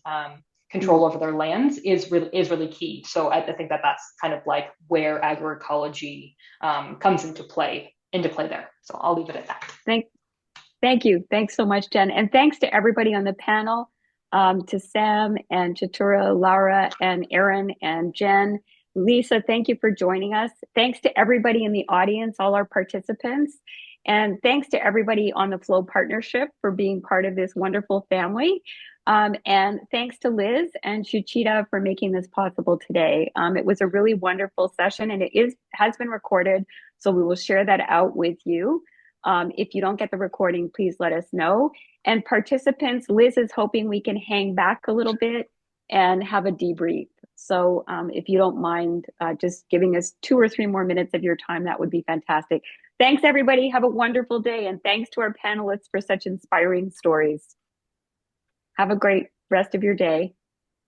control over their lands is really key. So I think that's kind of like where agroecology comes into play there. So I'll leave it at that. Thank you. Thanks so much, Jen. And thanks to everybody on the panel, to Sam and Chatura, Laura and Aaron and Jen. Lisa, thank you for joining us. Thanks to everybody in the audience, all our participants. And thanks to everybody on the Flow Partnership for being part of this wonderful family. And thanks to Liz and Shuchita for making this possible today. It was a really wonderful session, and has been recorded, so we will share that out with you. If you don't get the recording, please let us know. And participants, Liz is hoping we can hang back a little bit and have a debrief. So if you don't mind just giving us 2 or 3 more minutes of your time, that would be fantastic. Thanks, everybody. Have a wonderful day. And thanks to our panelists for such inspiring stories. Have a great rest of your day.